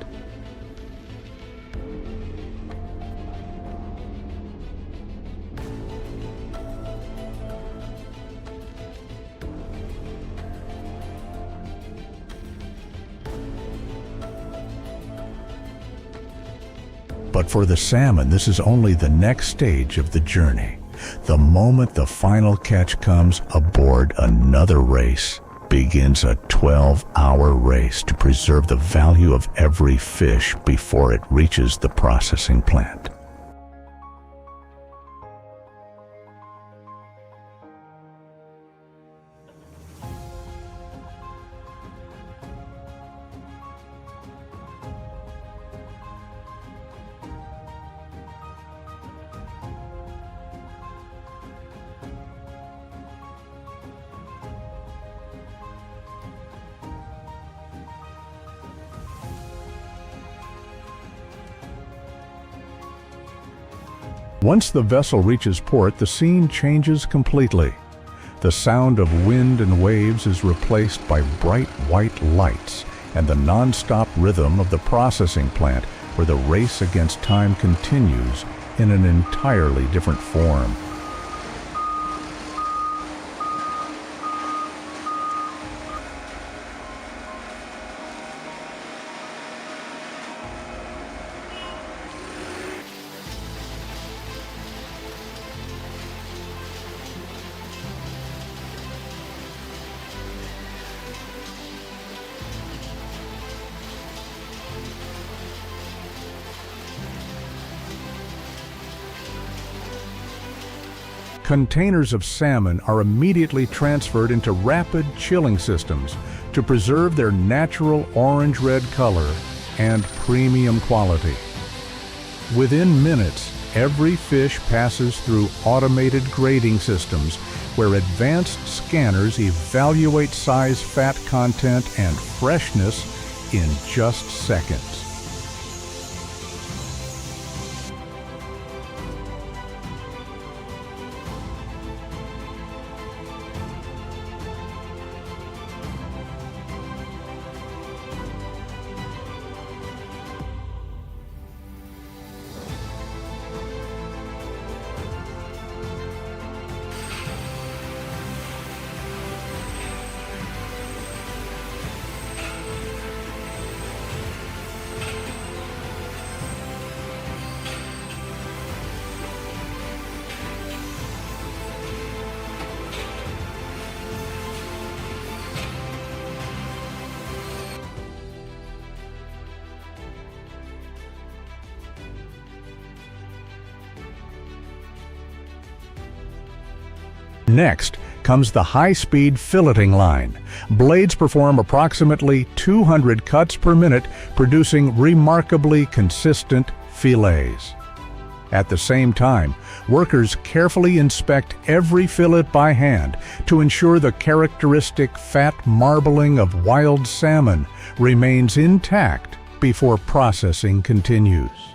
But for the salmon, this is only the next stage of the journey. The moment the final catch comes aboard another race, begins a 12-hour race to preserve the value of every fish before it reaches the processing plant. Once the vessel reaches port, the scene changes completely. The sound of wind and waves is replaced by bright white lights and the non-stop rhythm of the processing plant, where the race against time continues in an entirely different form. Containers of salmon are immediately transferred into rapid chilling systems to preserve their natural orange-red color and premium quality. Within minutes, every fish passes through automated grading systems where advanced scanners evaluate size, fat content, and freshness in just seconds. Next comes the high-speed filleting line. Blades perform approximately 200 cuts per minute, producing remarkably consistent fillets. At the same time, workers carefully inspect every fillet by hand to ensure the characteristic fat marbling of wild salmon remains intact before processing continues.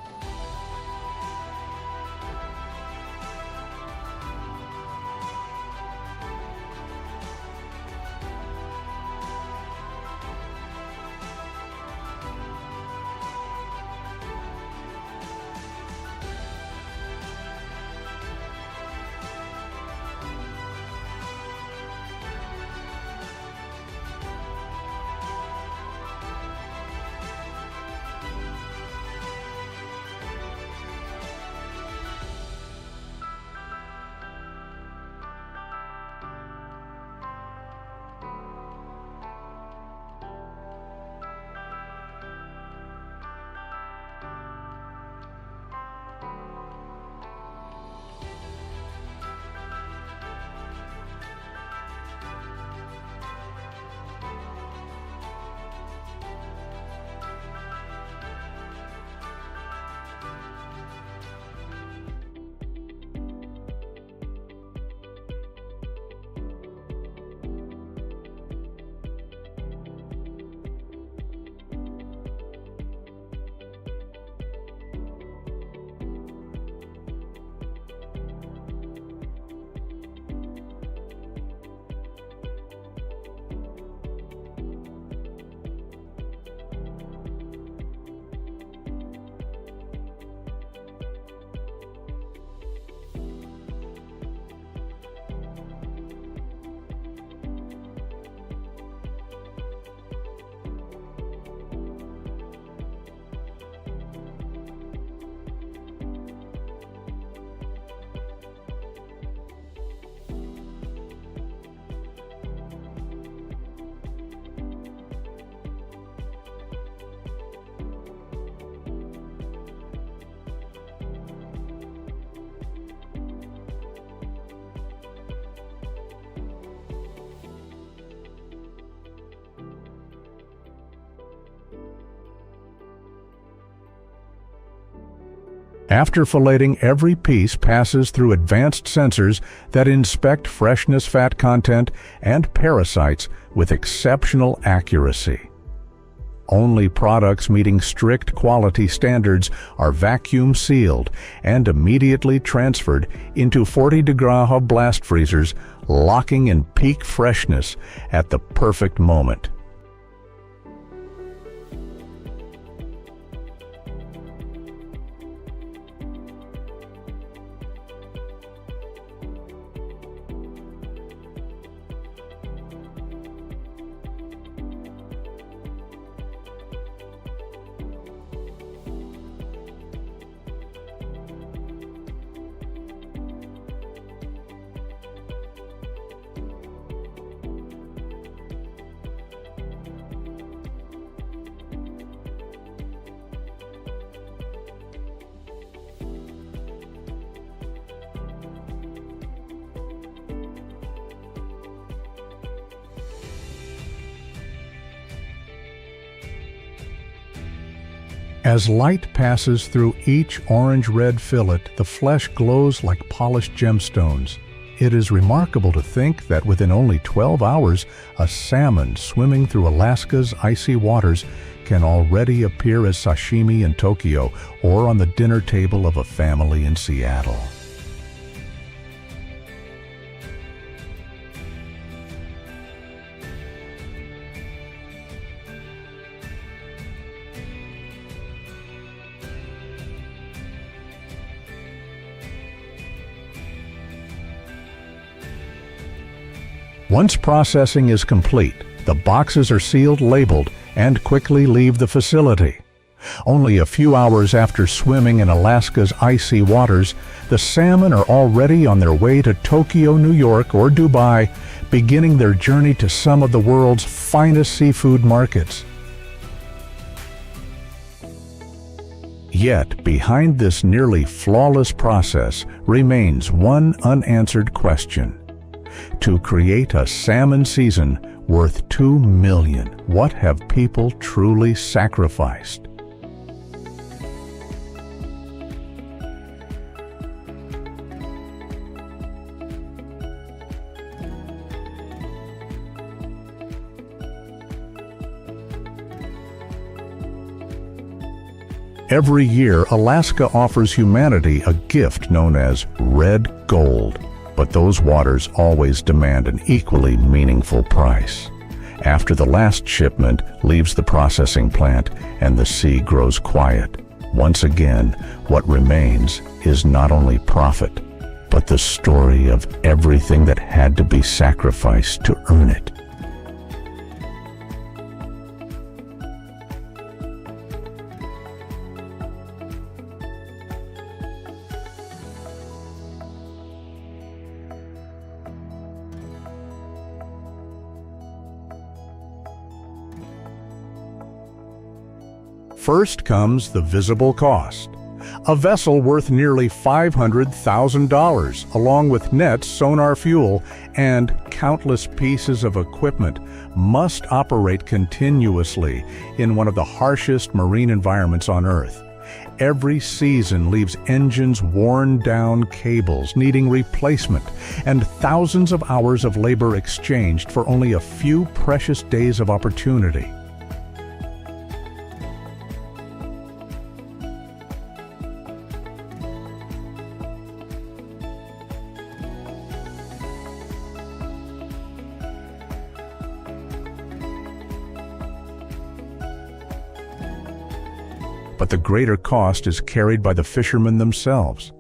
After filleting, every piece passes through advanced sensors that inspect freshness, fat content, and parasites with exceptional accuracy. Only products meeting strict quality standards are vacuum sealed and immediately transferred into 40-degree blast freezers, locking in peak freshness at the perfect moment. As light passes through each orange-red fillet, the flesh glows like polished gemstones. It is remarkable to think that within only 12 hours, a salmon swimming through Alaska's icy waters can already appear as sashimi in Tokyo or on the dinner table of a family in Seattle. Once processing is complete, the boxes are sealed, labeled, and quickly leave the facility. Only a few hours after swimming in Alaska's icy waters, the salmon are already on their way to Tokyo, New York, or Dubai, beginning their journey to some of the world's finest seafood markets. Yet, behind this nearly flawless process remains one unanswered question. To create a salmon season worth $2 million, what have people truly sacrificed? Every year, Alaska offers humanity a gift known as red gold. But those waters always demand an equally meaningful price. After the last shipment leaves the processing plant and the sea grows quiet, once again, what remains is not only profit, but the story of everything that had to be sacrificed to earn it. First comes the visible cost. A vessel worth nearly $500,000, along with nets, sonar fuel, and countless pieces of equipment, must operate continuously in one of the harshest marine environments on Earth. Every season leaves engines worn down, cables needing replacement, and thousands of hours of labor exchanged for only a few precious days of opportunity. But the greater cost is carried by the fishermen themselves.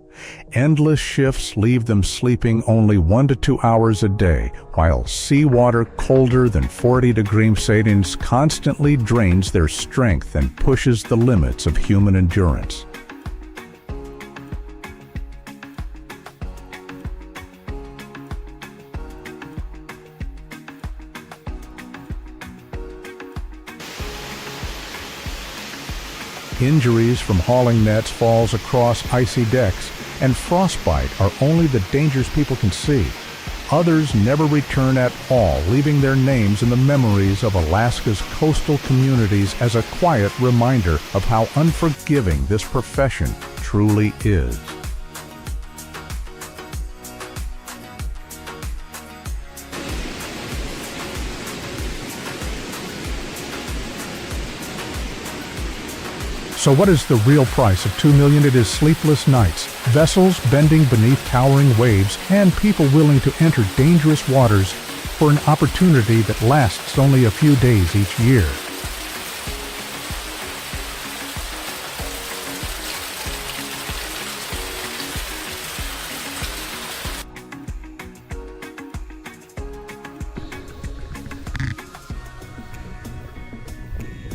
Endless shifts leave them sleeping only 1 to 2 hours a day, while seawater colder than 40 degrees Celsius constantly drains their strength and pushes the limits of human endurance. Injuries from hauling nets, falls across icy decks, and frostbite are only the dangers people can see. Others never return at all, leaving their names in the memories of Alaska's coastal communities as a quiet reminder of how unforgiving this profession truly is. So what is the real price of $2 million? It is sleepless nights, vessels bending beneath towering waves, and people willing to enter dangerous waters for an opportunity that lasts only a few days each year.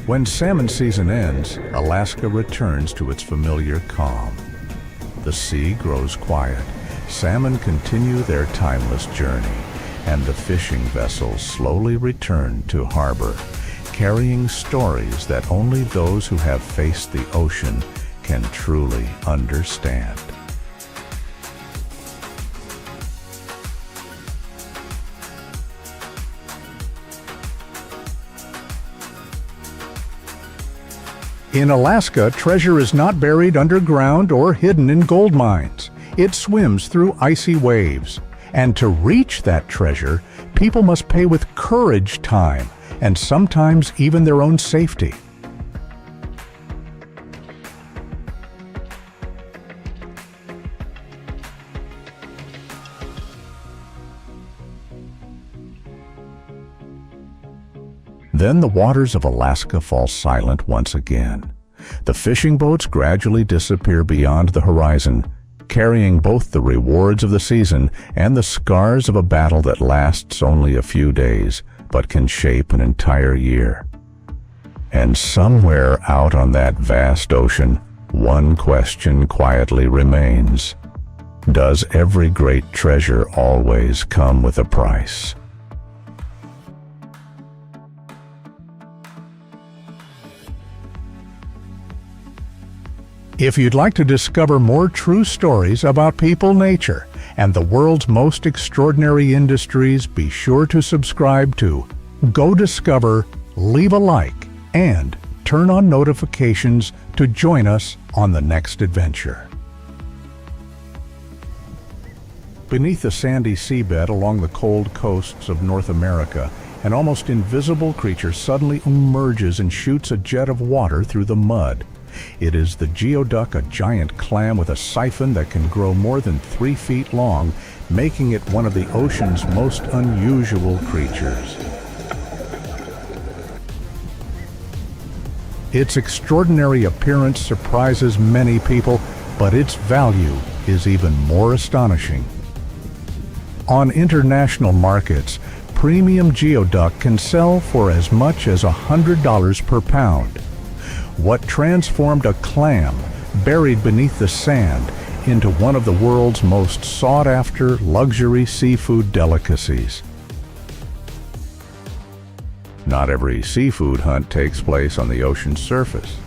When salmon season ends, Alaska returns to its familiar calm. The sea grows quiet, salmon continue their timeless journey, and the fishing vessels slowly return to harbor, carrying stories that only those who have faced the ocean can truly understand. In Alaska, treasure is not buried underground or hidden in gold mines. It swims through icy waves. And to reach that treasure, people must pay with courage, time, and sometimes even their own safety. Then the waters of Alaska fall silent once again. The fishing boats gradually disappear beyond the horizon, carrying both the rewards of the season and the scars of a battle that lasts only a few days, but can shape an entire year. And somewhere out on that vast ocean, one question quietly remains. Does every great treasure always come with a price? If you'd like to discover more true stories about people, nature, and the world's most extraordinary industries, be sure to subscribe to Go Discover, leave a like, and turn on notifications to join us on the next adventure. Beneath the sandy seabed along the cold coasts of North America, an almost invisible creature suddenly emerges and shoots a jet of water through the mud. It is the geoduck, a giant clam with a siphon that can grow more than 3 feet long, making it one of the ocean's most unusual creatures. Its extraordinary appearance surprises many people, but its value is even more astonishing. On international markets, premium geoduck can sell for as much as $100 per pound. What transformed a clam buried beneath the sand into one of the world's most sought-after luxury seafood delicacies? Not every seafood hunt takes place on the ocean's surface.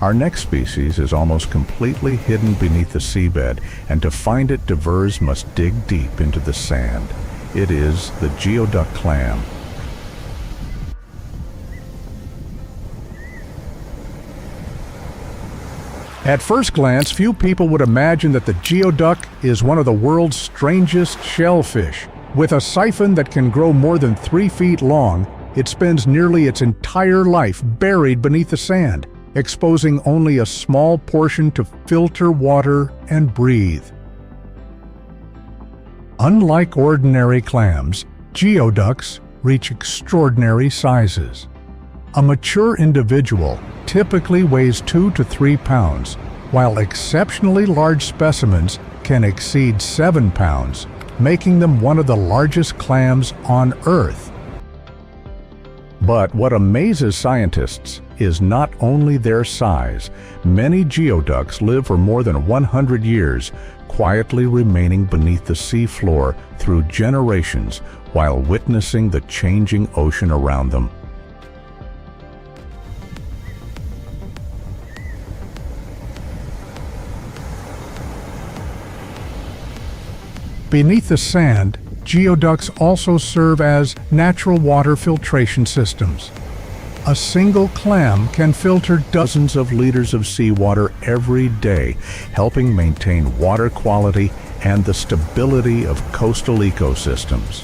Our next species is almost completely hidden beneath the seabed, and to find it, divers must dig deep into the sand. It is the geoduck clam. At first glance, few people would imagine that the geoduck is one of the world's strangest shellfish. With a siphon that can grow more than 3 feet long, it spends nearly its entire life buried beneath the sand, exposing only a small portion to filter water and breathe. Unlike ordinary clams, geoducks reach extraordinary sizes. A mature individual typically weighs 2 to 3 pounds, while exceptionally large specimens can exceed 7 pounds, making them one of the largest clams on Earth. But what amazes scientists is not only their size. Many geoducks live for more than 100 years, quietly remaining beneath the sea floor through generations while witnessing the changing ocean around them. Beneath the sand, geoducks also serve as natural water filtration systems. A single clam can filter dozens of liters of seawater every day, helping maintain water quality and the stability of coastal ecosystems.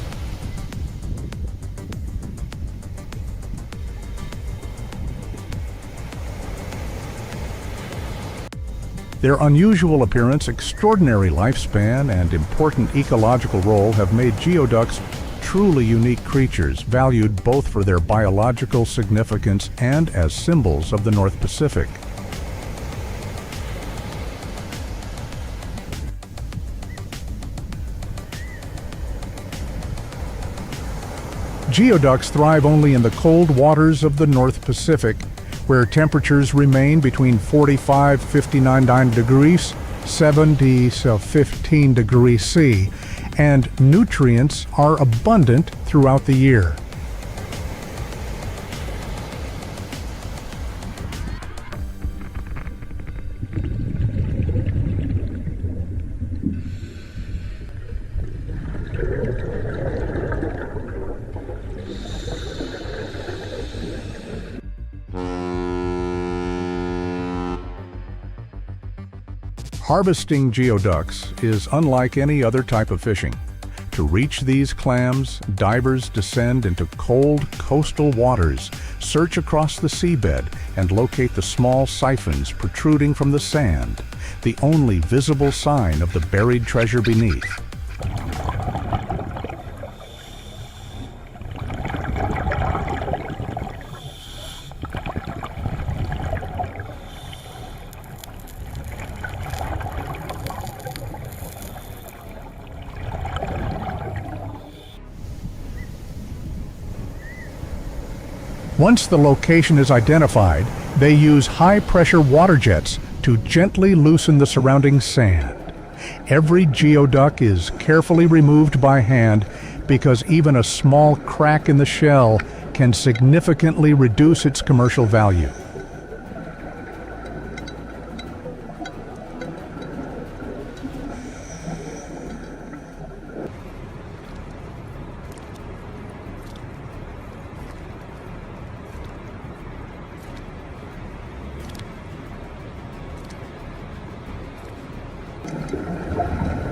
Their unusual appearance, extraordinary lifespan, and important ecological role have made geoducks truly unique creatures, valued both for their biological significance and as symbols of the North Pacific. Geoducks thrive only in the cold waters of the North Pacific, where temperatures remain between 45-59 degrees, 70-15 degrees C, and nutrients are abundant throughout the year. Harvesting geoducks is unlike any other type of fishing. To reach these clams, divers descend into cold coastal waters, search across the seabed, and locate the small siphons protruding from the sand, the only visible sign of the buried treasure beneath. Once the location is identified, they use high-pressure water jets to gently loosen the surrounding sand. Every geoduck is carefully removed by hand because even a small crack in the shell can significantly reduce its commercial value.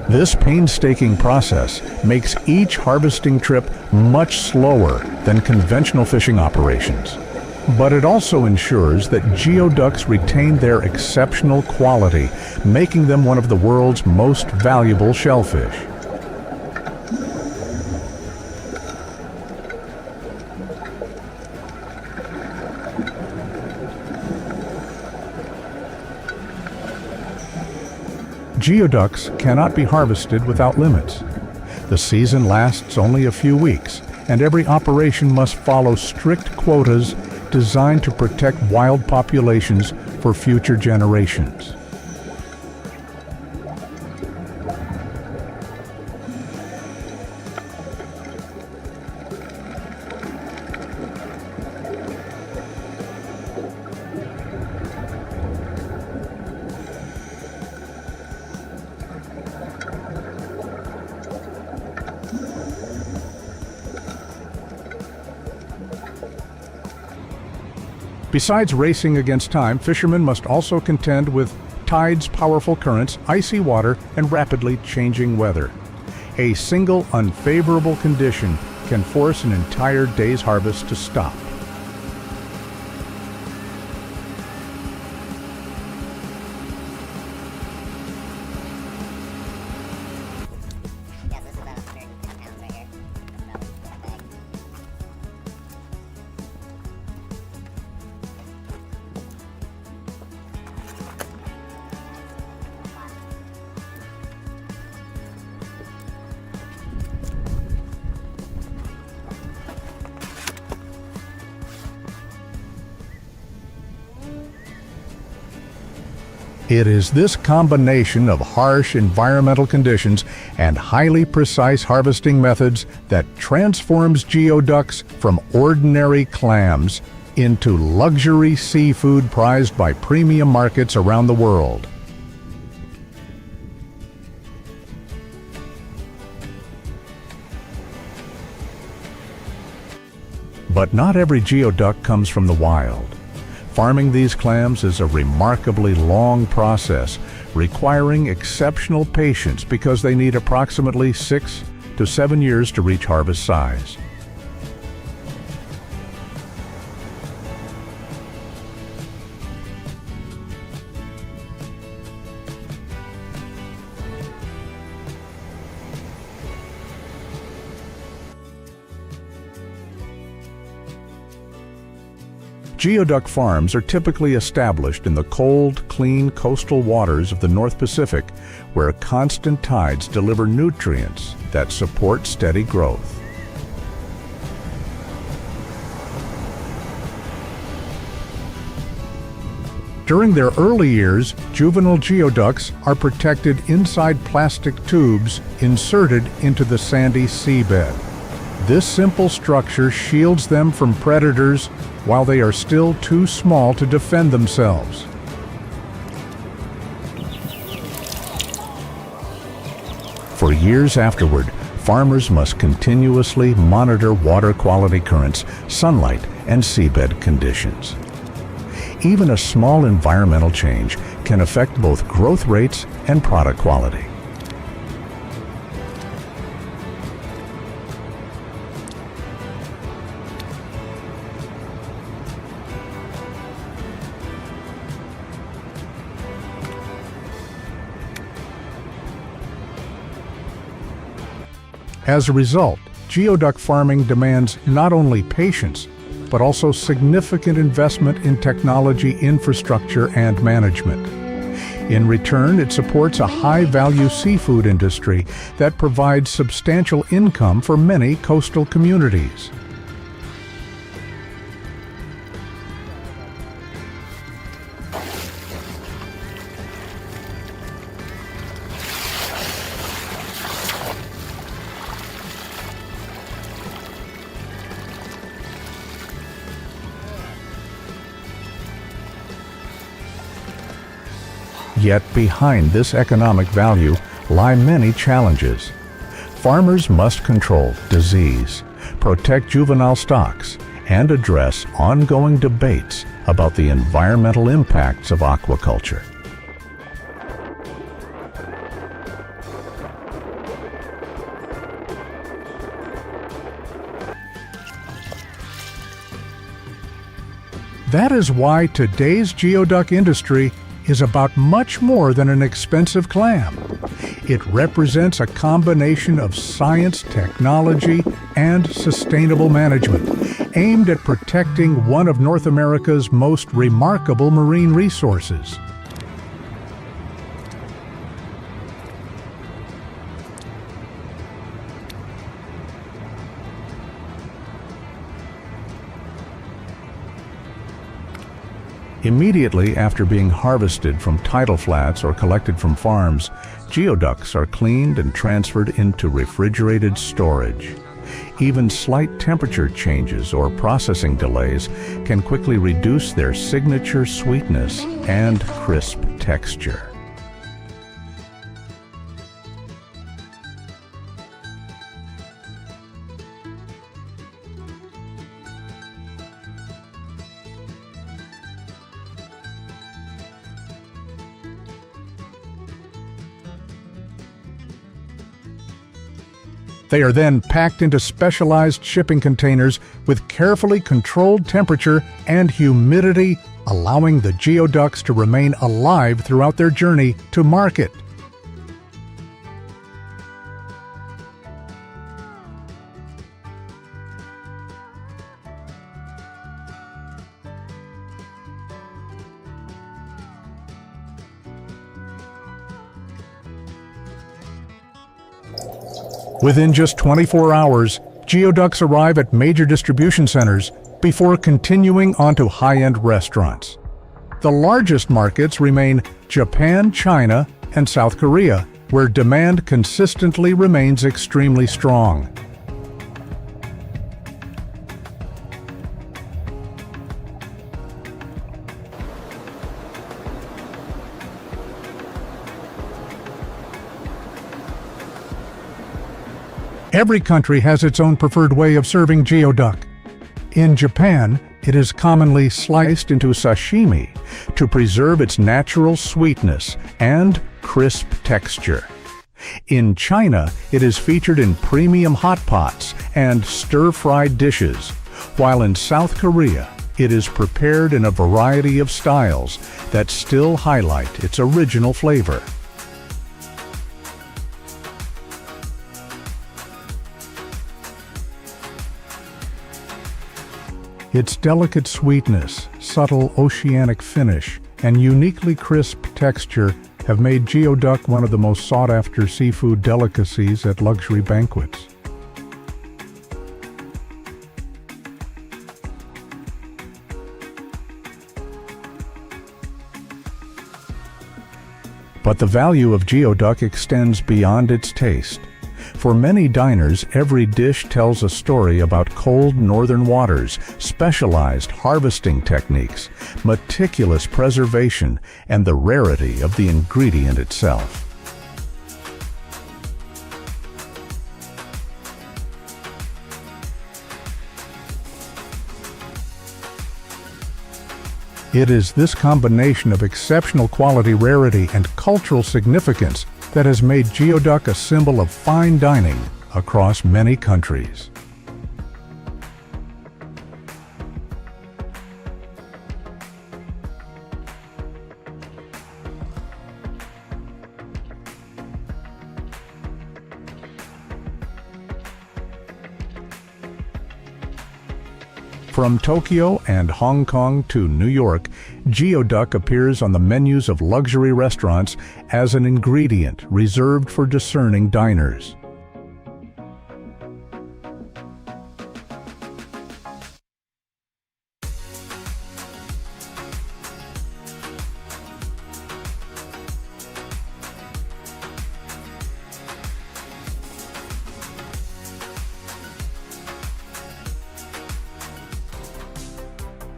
This painstaking process makes each harvesting trip much slower than conventional fishing operations. But it also ensures that geoducks retain their exceptional quality, making them one of the world's most valuable shellfish. Geoducks cannot be harvested without limits. The season lasts only a few weeks, and every operation must follow strict quotas designed to protect wild populations for future generations. Besides racing against time, fishermen must also contend with tides, powerful currents, icy water, and rapidly changing weather. A single unfavorable condition can force an entire day's harvest to stop. It is this combination of harsh environmental conditions and highly precise harvesting methods that transforms geoducks from ordinary clams into luxury seafood prized by premium markets around the world. But not every geoduck comes from the wild. Farming these clams is a remarkably long process, requiring exceptional patience because they need approximately 6 to 7 years to reach harvest size. Geoduck farms are typically established in the cold, clean coastal waters of the North Pacific, where constant tides deliver nutrients that support steady growth. During their early years, juvenile geoducks are protected inside plastic tubes inserted into the sandy seabed. This simple structure shields them from predators while they are still too small to defend themselves. For years afterward, farmers must continuously monitor water quality currents, sunlight, and seabed conditions. Even a small environmental change can affect both growth rates and product quality. As a result, geoduck farming demands not only patience, but also significant investment in technology, infrastructure, and management. In return, it supports a high-value seafood industry that provides substantial income for many coastal communities. Yet behind this economic value lie many challenges. Farmers must control disease, protect juvenile stocks, and address ongoing debates about the environmental impacts of aquaculture. That is why today's geoduck industry is about much more than an expensive clam. It represents a combination of science, technology, and sustainable management, aimed at protecting one of North America's most remarkable marine resources. Immediately after being harvested from tidal flats or collected from farms, geoducks are cleaned and transferred into refrigerated storage. Even slight temperature changes or processing delays can quickly reduce their signature sweetness and crisp texture. They are then packed into specialized shipping containers with carefully controlled temperature and humidity, allowing the geoducks to remain alive throughout their journey to market. Within just 24 hours, geoducks arrive at major distribution centers before continuing onto high-end restaurants. The largest markets remain Japan, China, and South Korea, where demand consistently remains extremely strong. Every country has its own preferred way of serving geoduck. In Japan, it is commonly sliced into sashimi to preserve its natural sweetness and crisp texture. In China, it is featured in premium hot pots and stir-fried dishes, while in South Korea, it is prepared in a variety of styles that still highlight its original flavor. Its delicate sweetness, subtle oceanic finish, and uniquely crisp texture have made geoduck one of the most sought-after seafood delicacies at luxury banquets. But the value of geoduck extends beyond its taste. For many diners, every dish tells a story about cold northern waters, specialized harvesting techniques, meticulous preservation, and the rarity of the ingredient itself. It is this combination of exceptional quality, rarity, and cultural significance that has made geoduck a symbol of fine dining across many countries. From Tokyo and Hong Kong to New York, geoduck appears on the menus of luxury restaurants as an ingredient reserved for discerning diners.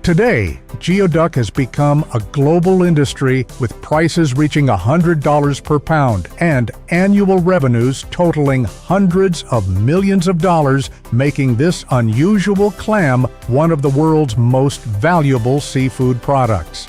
Today, geoduck has become a global industry with prices reaching $100 per pound and annual revenues totaling hundreds of millions of dollars, making this unusual clam one of the world's most valuable seafood products.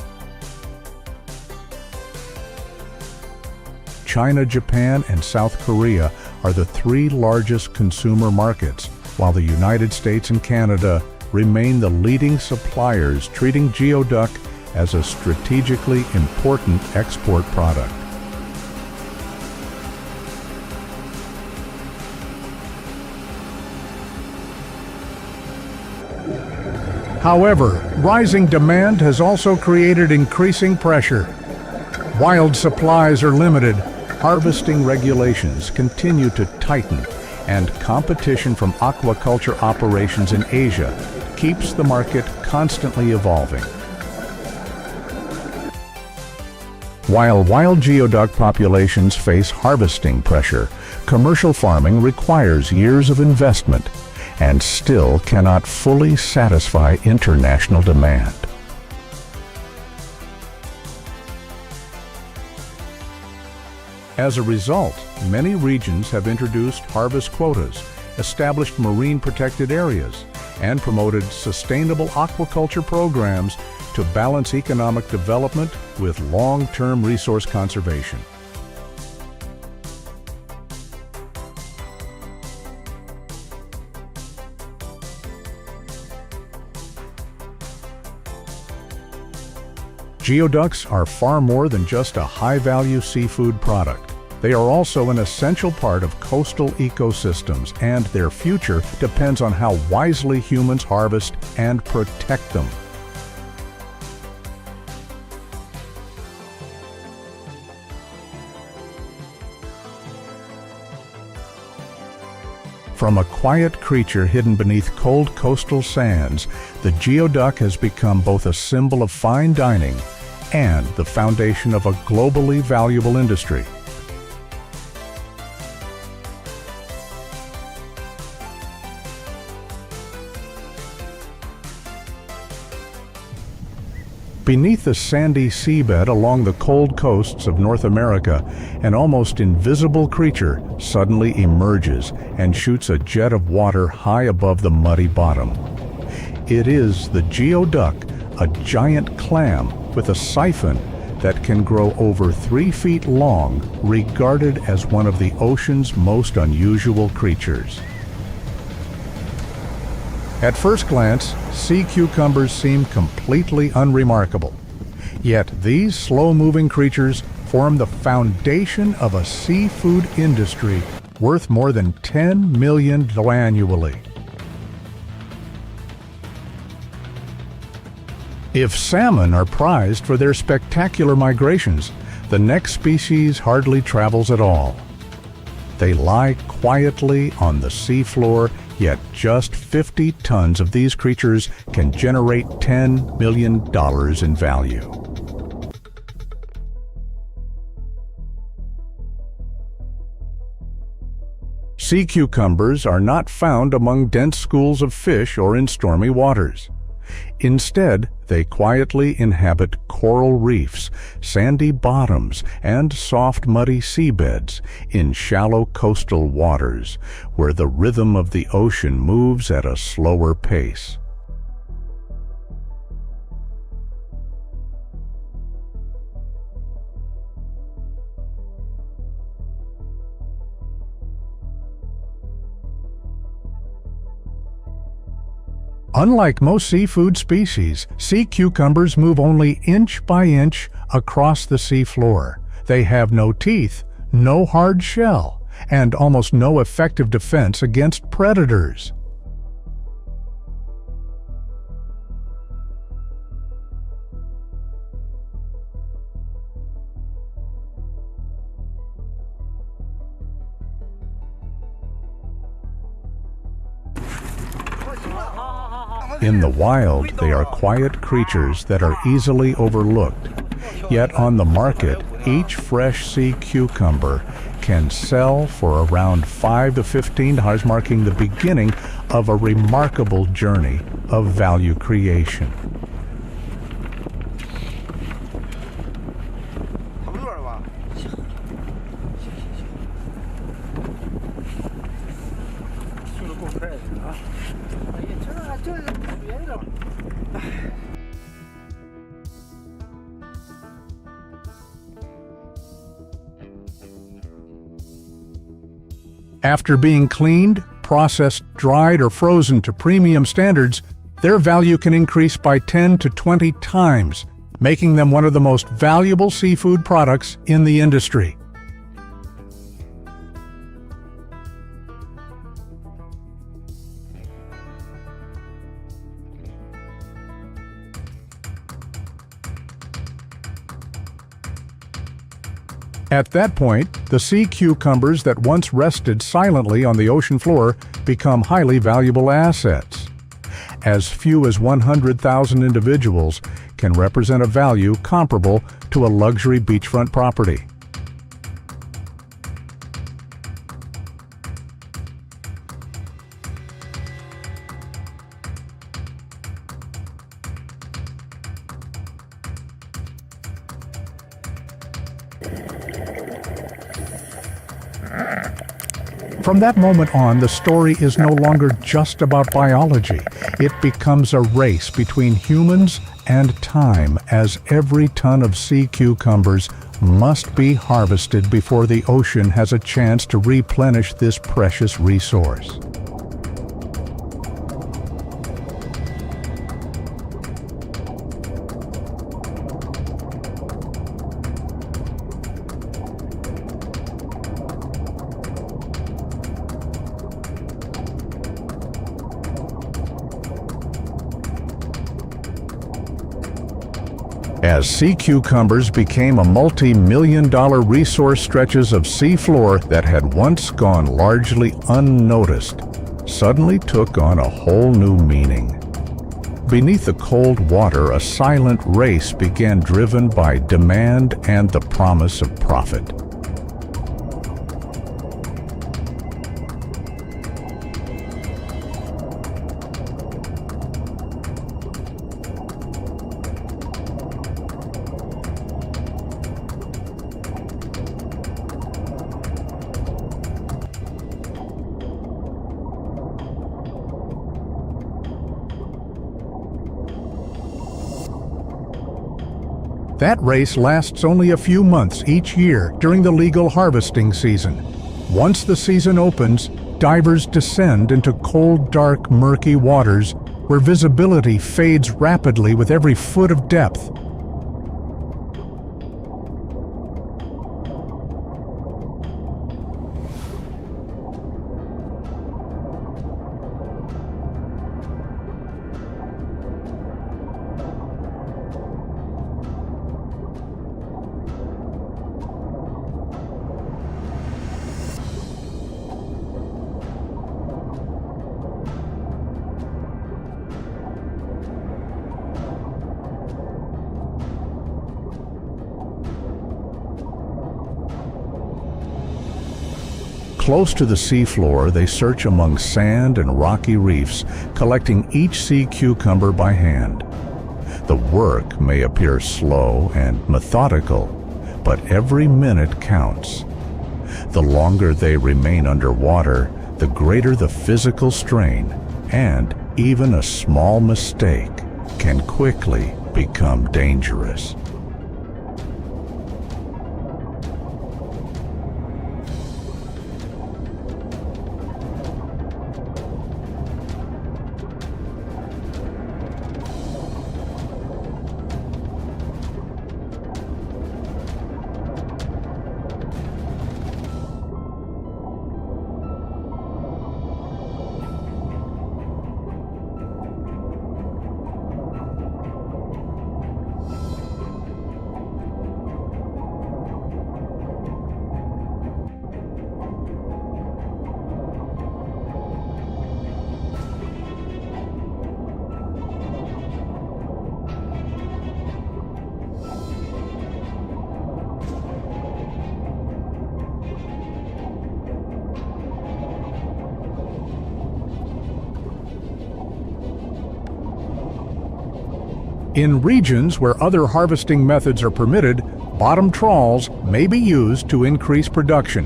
China, Japan, and South Korea are the three largest consumer markets, while the United States and Canada remain the leading suppliers, treating geoduck as a strategically important export product. However, rising demand has also created increasing pressure. Wild supplies are limited, harvesting regulations continue to tighten, and competition from aquaculture operations in Asia keeps the market constantly evolving. While wild geoduck populations face harvesting pressure, commercial farming requires years of investment and still cannot fully satisfy international demand. As a result, many regions have introduced harvest quotas, established marine protected areas, and promoted sustainable aquaculture programs to balance economic development with long-term resource conservation. Geoducks are far more than just a high-value seafood product. They are also an essential part of coastal ecosystems, and their future depends on how wisely humans harvest and protect them. From a quiet creature hidden beneath cold coastal sands, the geoduck has become both a symbol of fine dining and the foundation of a globally valuable industry. Beneath the sandy seabed along the cold coasts of North America, an almost invisible creature suddenly emerges and shoots a jet of water high above the muddy bottom. It is the geoduck, a giant clam with a siphon that can grow over 3 feet long, regarded as one of the ocean's most unusual creatures. At first glance, sea cucumbers seem completely unremarkable. Yet these slow-moving creatures form the foundation of a seafood industry worth more than $10 million annually. If salmon are prized for their spectacular migrations, the next species hardly travels at all. They lie quietly on the seafloor, yet just 50 tons of these creatures can generate $10 million in value. Sea cucumbers are not found among dense schools of fish or in stormy waters. Instead, they quietly inhabit coral reefs, sandy bottoms, and soft muddy seabeds in shallow coastal waters, where the rhythm of the ocean moves at a slower pace. Unlike most seafood species, sea cucumbers move only inch by inch across the seafloor. They have no teeth, no hard shell, and almost no effective defense against predators. In the wild, they are quiet creatures that are easily overlooked. Yet on the market, each fresh sea cucumber can sell for around $5 to $15, marking the beginning of a remarkable journey of value creation. After being cleaned, processed, dried, or frozen to premium standards, their value can increase by 10 to 20 times, making them one of the most valuable seafood products in the industry. At that point, the sea cucumbers that once rested silently on the ocean floor become highly valuable assets. As few as 100,000 individuals can represent a value comparable to a luxury beachfront property. From that moment on, the story is no longer just about biology. It becomes a race between humans and time, as every ton of sea cucumbers must be harvested before the ocean has a chance to replenish this precious resource. As sea cucumbers became a multi-million-dollar resource, stretches of seafloor that had once gone largely unnoticed suddenly took on a whole new meaning. Beneath the cold water, a silent race began, driven by demand and the promise of profit. That race lasts only a few months each year during the legal harvesting season. Once the season opens, divers descend into cold, dark, murky waters where visibility fades rapidly with every foot of depth. Close to the seafloor, they search among sand and rocky reefs, collecting each sea cucumber by hand. The work may appear slow and methodical, but every minute counts. The longer they remain underwater, the greater the physical strain, and even a small mistake can quickly become dangerous. In regions where other harvesting methods are permitted, bottom trawls may be used to increase production.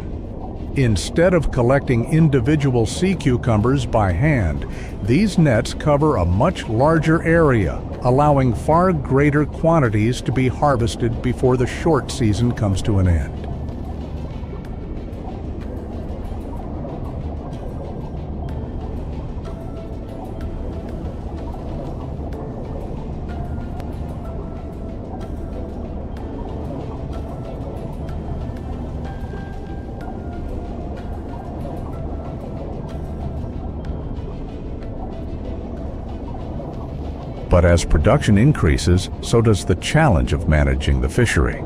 Instead of collecting individual sea cucumbers by hand, these nets cover a much larger area, allowing far greater quantities to be harvested before the short season comes to an end. But as production increases, so does the challenge of managing the fishery.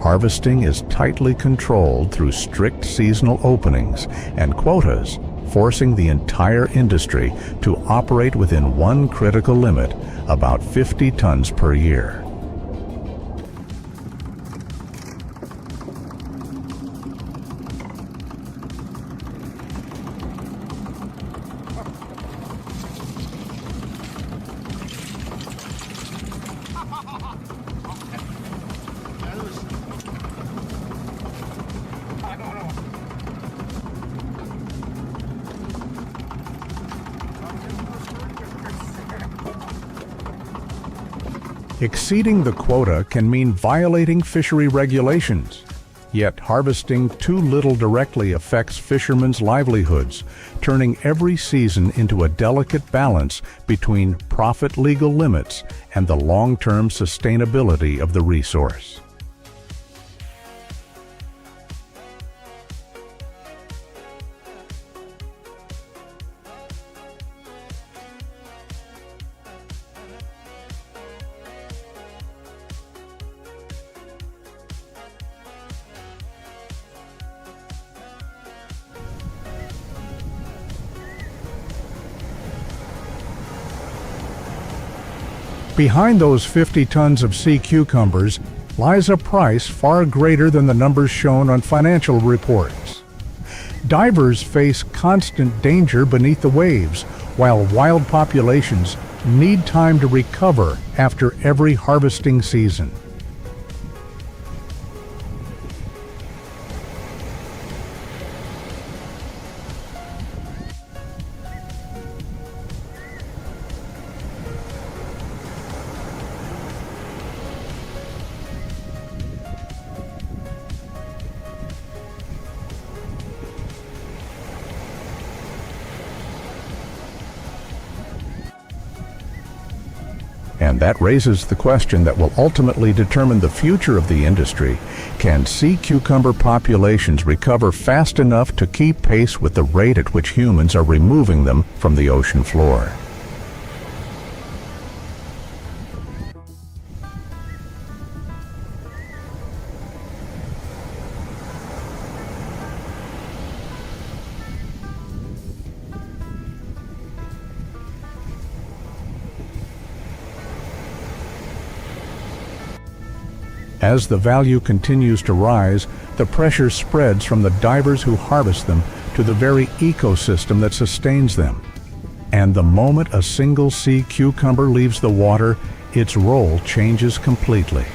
Harvesting is tightly controlled through strict seasonal openings and quotas, forcing the entire industry to operate within one critical limit, about 50 tons per year. Exceeding the quota can mean violating fishery regulations. Yet harvesting too little directly affects fishermen's livelihoods, turning every season into a delicate balance between profit legal limits and the long-term sustainability of the resource. Behind those 50 tons of sea cucumbers lies a price far greater than the numbers shown on financial reports. Divers face constant danger beneath the waves, while wild populations need time to recover after every harvesting season. And that raises the question that will ultimately determine the future of the industry. Can sea cucumber populations recover fast enough to keep pace with the rate at which humans are removing them from the ocean floor? As the value continues to rise, the pressure spreads from the divers who harvest them to the very ecosystem that sustains them. And the moment a single sea cucumber leaves the water, its role changes completely.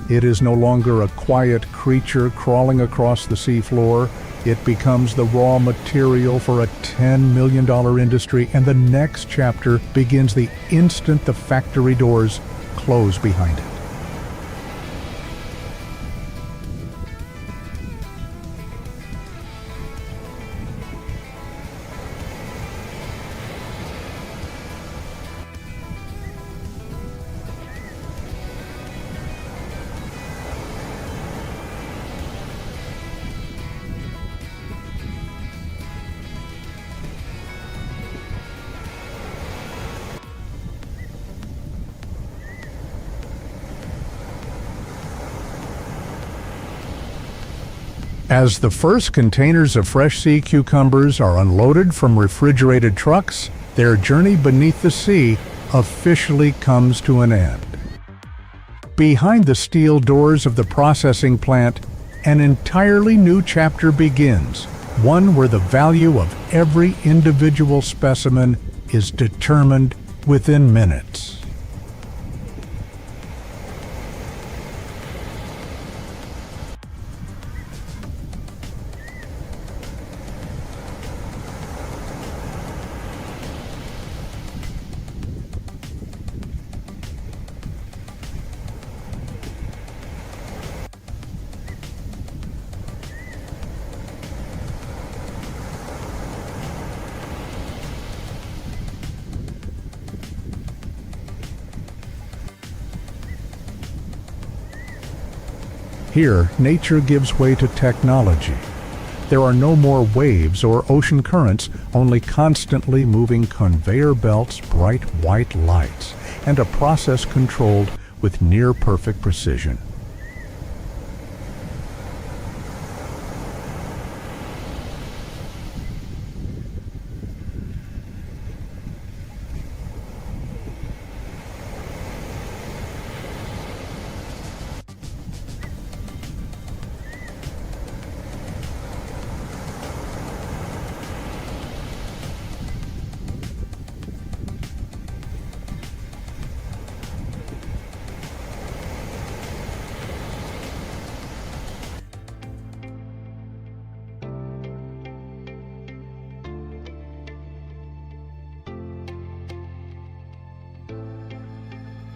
It is no longer a quiet creature crawling across the seafloor. It becomes the raw material for a $10 million industry, and the next chapter begins the instant the factory doors close behind it. As the first containers of fresh sea cucumbers are unloaded from refrigerated trucks, their journey beneath the sea officially comes to an end. Behind the steel doors of the processing plant, an entirely new chapter begins, one where the value of every individual specimen is determined within minutes. Here, nature gives way to technology. There are no more waves or ocean currents, only constantly moving conveyor belts, bright white lights, and a process controlled with near-perfect precision.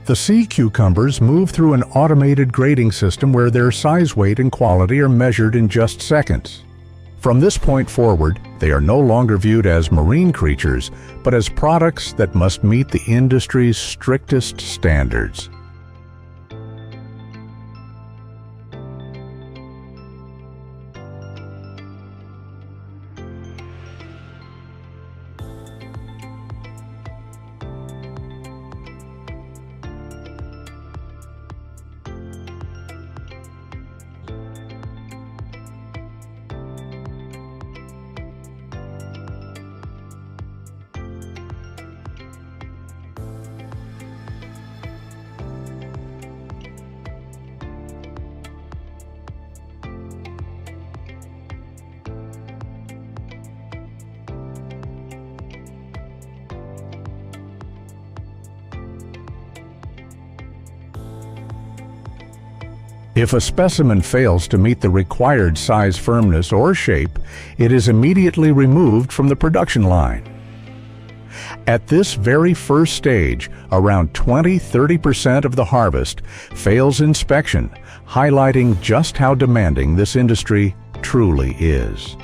The sea cucumbers move through an automated grading system where their size, weight, and quality are measured in just seconds. From this point forward, they are no longer viewed as marine creatures, but as products that must meet the industry's strictest standards. If a specimen fails to meet the required size, firmness, or shape, it is immediately removed from the production line. At this very first stage, around 20–30% of the harvest fails inspection, highlighting just how demanding this industry truly is.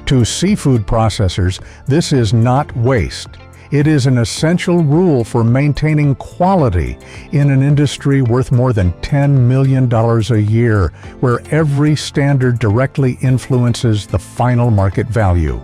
To seafood processors, this is not waste. It is an essential rule for maintaining quality in an industry worth more than $10 million a year, where every standard directly influences the final market value.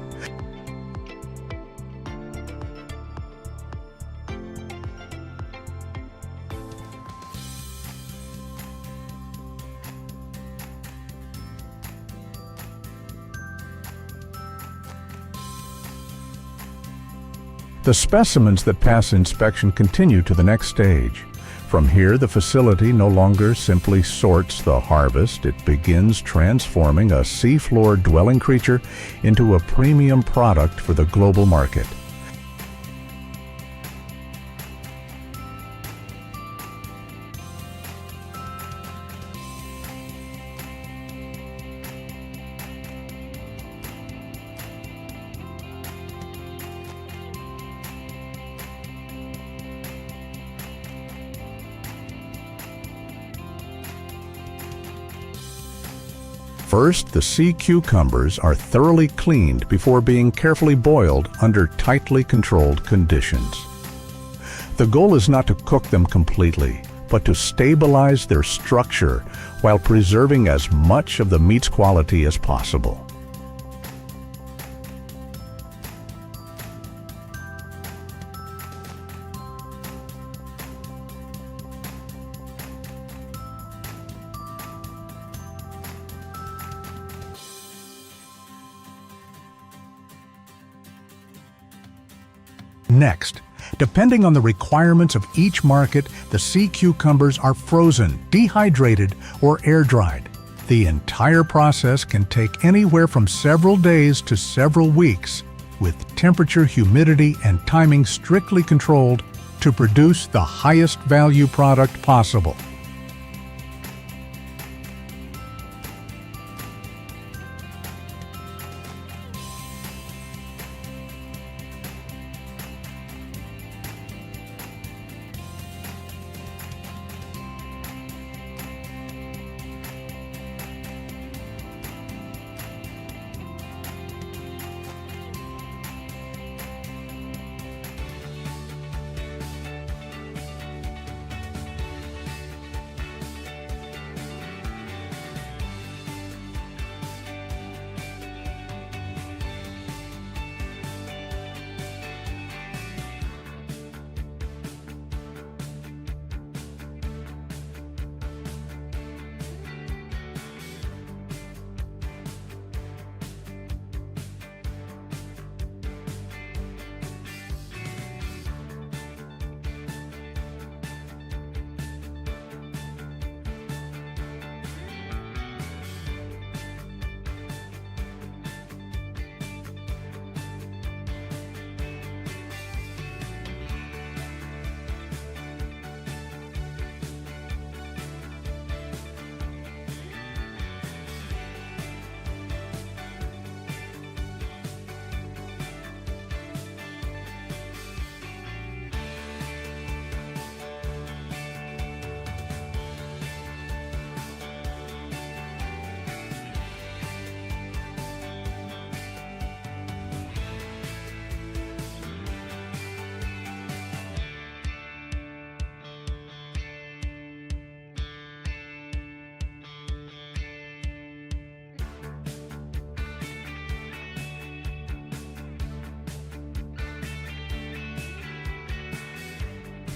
The specimens that pass inspection continue to the next stage. From here, the facility no longer simply sorts the harvest, it begins transforming a seafloor dwelling creature into a premium product for the global market. First, the sea cucumbers are thoroughly cleaned before being carefully boiled under tightly controlled conditions. The goal is not to cook them completely, but to stabilize their structure while preserving as much of the meat's quality as possible. Next, depending on the requirements of each market, the sea cucumbers are frozen, dehydrated, or air-dried. The entire process can take anywhere from several days to several weeks, with temperature, humidity, and timing strictly controlled to produce the highest value product possible.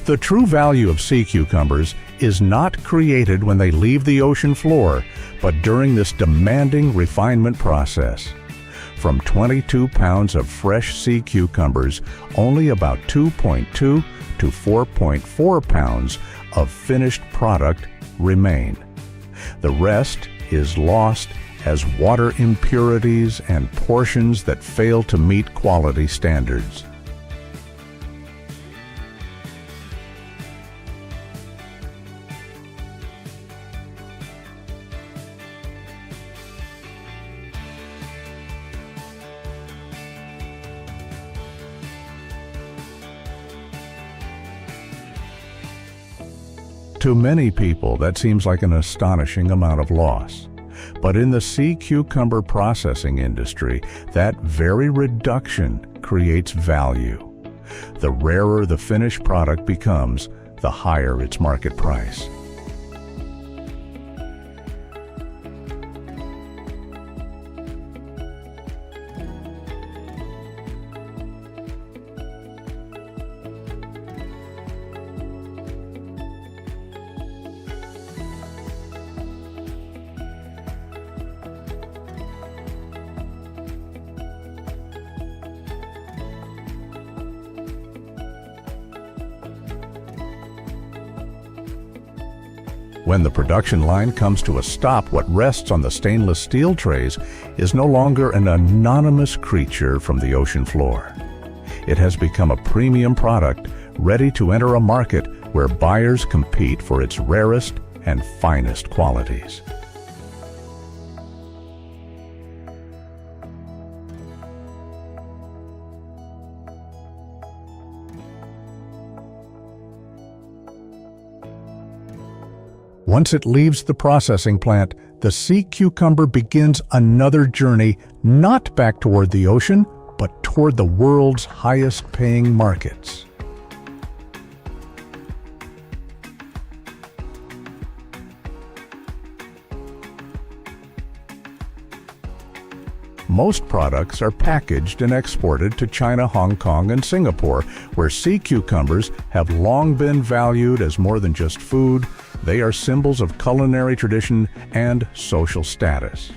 The true value of sea cucumbers is not created when they leave the ocean floor, but during this demanding refinement process. From 22 pounds of fresh sea cucumbers, only about 2.2 to 4.4 pounds of finished product remain. The rest is lost as water impurities and portions that fail to meet quality standards. To many people, that seems like an astonishing amount of loss. But in the sea cucumber processing industry, that very reduction creates value. The rarer the finished product becomes, the higher its market price. When the production line comes to a stop, what rests on the stainless steel trays is no longer an anonymous creature from the ocean floor. It has become a premium product ready to enter a market where buyers compete for its rarest and finest qualities. Once it leaves the processing plant, the sea cucumber begins another journey, not back toward the ocean, but toward the world's highest-paying markets. Most products are packaged and exported to China, Hong Kong, and Singapore, where sea cucumbers have long been valued as more than just food. They are symbols of culinary tradition and social status.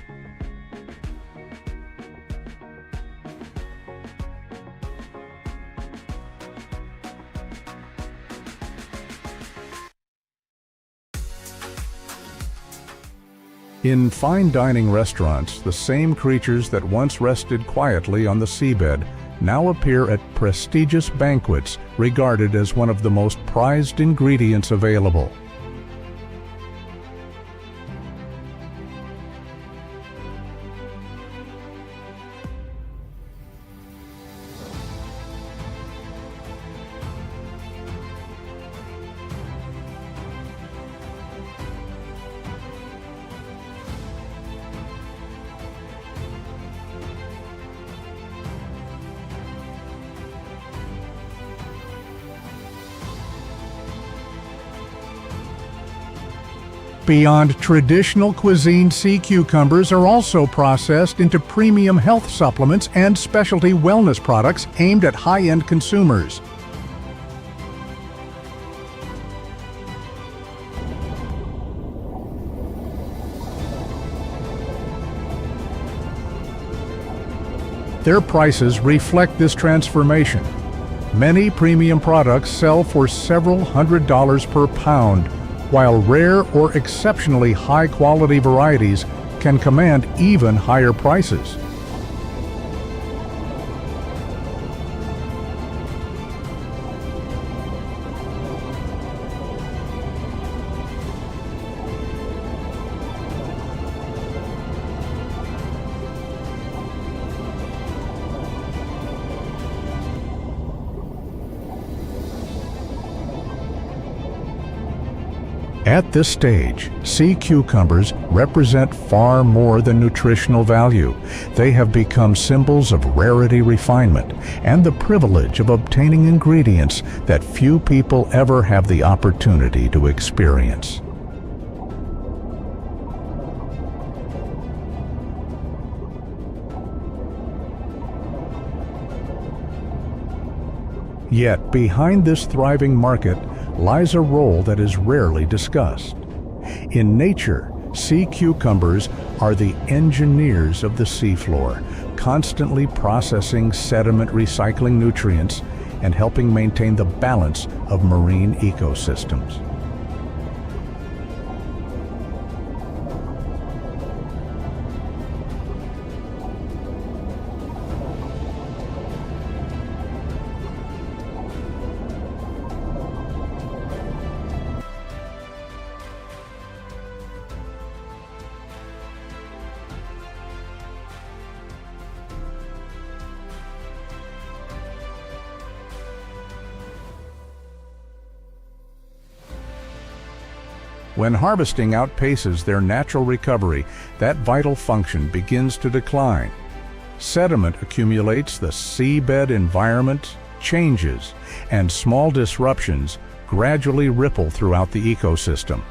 In fine dining restaurants, the same creatures that once rested quietly on the seabed now appear at prestigious banquets, regarded as one of the most prized ingredients available. Beyond traditional cuisine, sea cucumbers are also processed into premium health supplements and specialty wellness products aimed at high-end consumers. Their prices reflect this transformation. Many premium products sell for several $100s per pound, while rare or exceptionally high-quality varieties can command even higher prices. At this stage, sea cucumbers represent far more than nutritional value. They have become symbols of rarity, refinement, and the privilege of obtaining ingredients that few people ever have the opportunity to experience. Yet, behind this thriving market lies a role that is rarely discussed. In nature, sea cucumbers are the engineers of the seafloor, constantly processing sediment, recycling nutrients, and helping maintain the balance of marine ecosystems. When harvesting outpaces their natural recovery, that vital function begins to decline. Sediment accumulates, the seabed environment changes, and small disruptions gradually ripple throughout the ecosystem.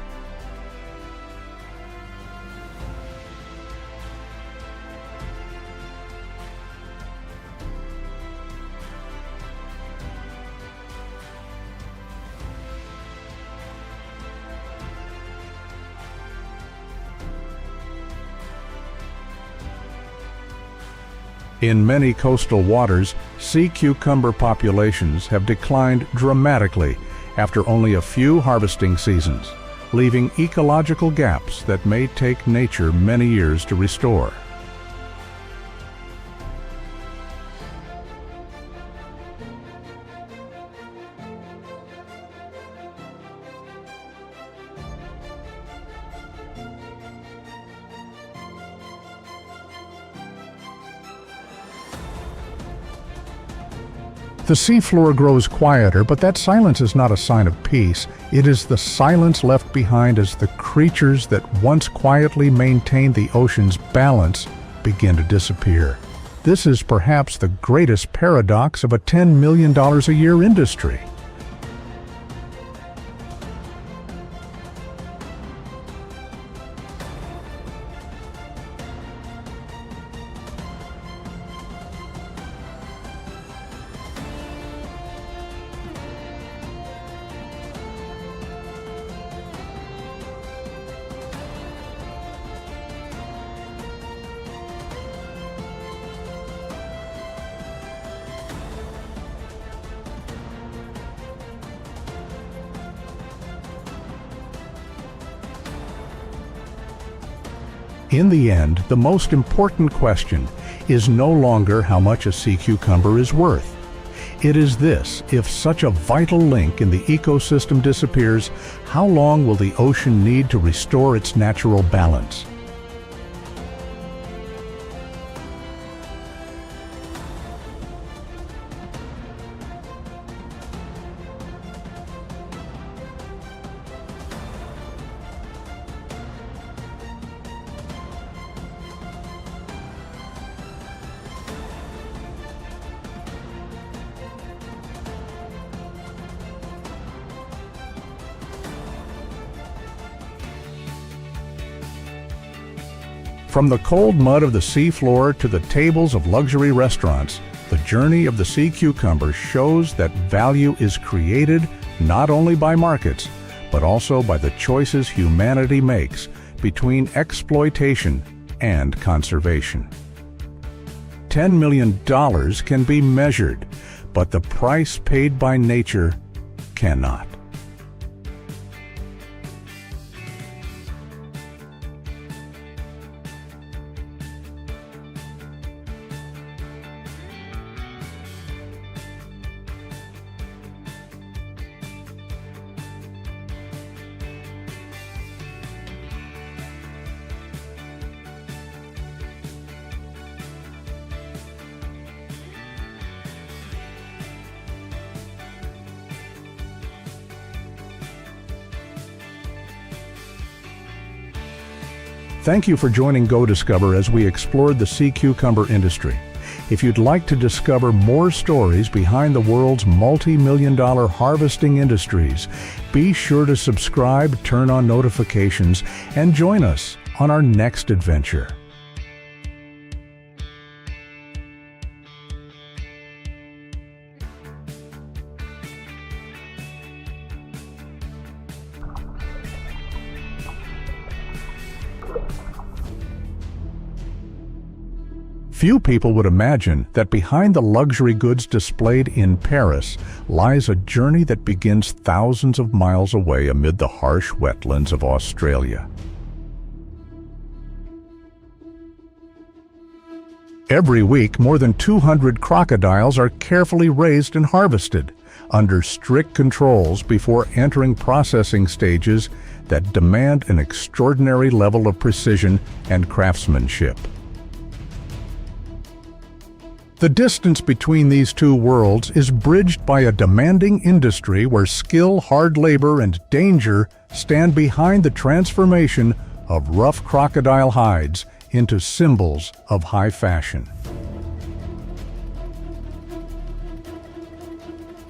In many coastal waters, sea cucumber populations have declined dramatically after only a few harvesting seasons, leaving ecological gaps that may take nature many years to restore. The seafloor grows quieter, but that silence is not a sign of peace. It is the silence left behind as the creatures that once quietly maintained the ocean's balance begin to disappear. This is perhaps the greatest paradox of a $10 million a year industry. In the end, the most important question is no longer how much a sea cucumber is worth. It is this: if such a vital link in the ecosystem disappears, how long will the ocean need to restore its natural balance? From the cold mud of the seafloor to the tables of luxury restaurants, the journey of the sea cucumber shows that value is created not only by markets, but also by the choices humanity makes between exploitation and conservation. $10 million can be measured, but the price paid by nature cannot. Thank you for joining godiscover as we explored the sea cucumber industry. If you'd like to discover more stories behind the world's multi-million-dollar harvesting industries, be sure to subscribe, turn on notifications, and join us on our next adventure. Few people would imagine that behind the luxury goods displayed in Paris lies a journey that begins thousands of miles away amid the harsh wetlands of Australia. Every week, more than 200 crocodiles are carefully raised and harvested under strict controls before entering processing stages that demand an extraordinary level of precision and craftsmanship. The distance between these two worlds is bridged by a demanding industry where skill, hard labor, and danger stand behind the transformation of rough crocodile hides into symbols of high fashion.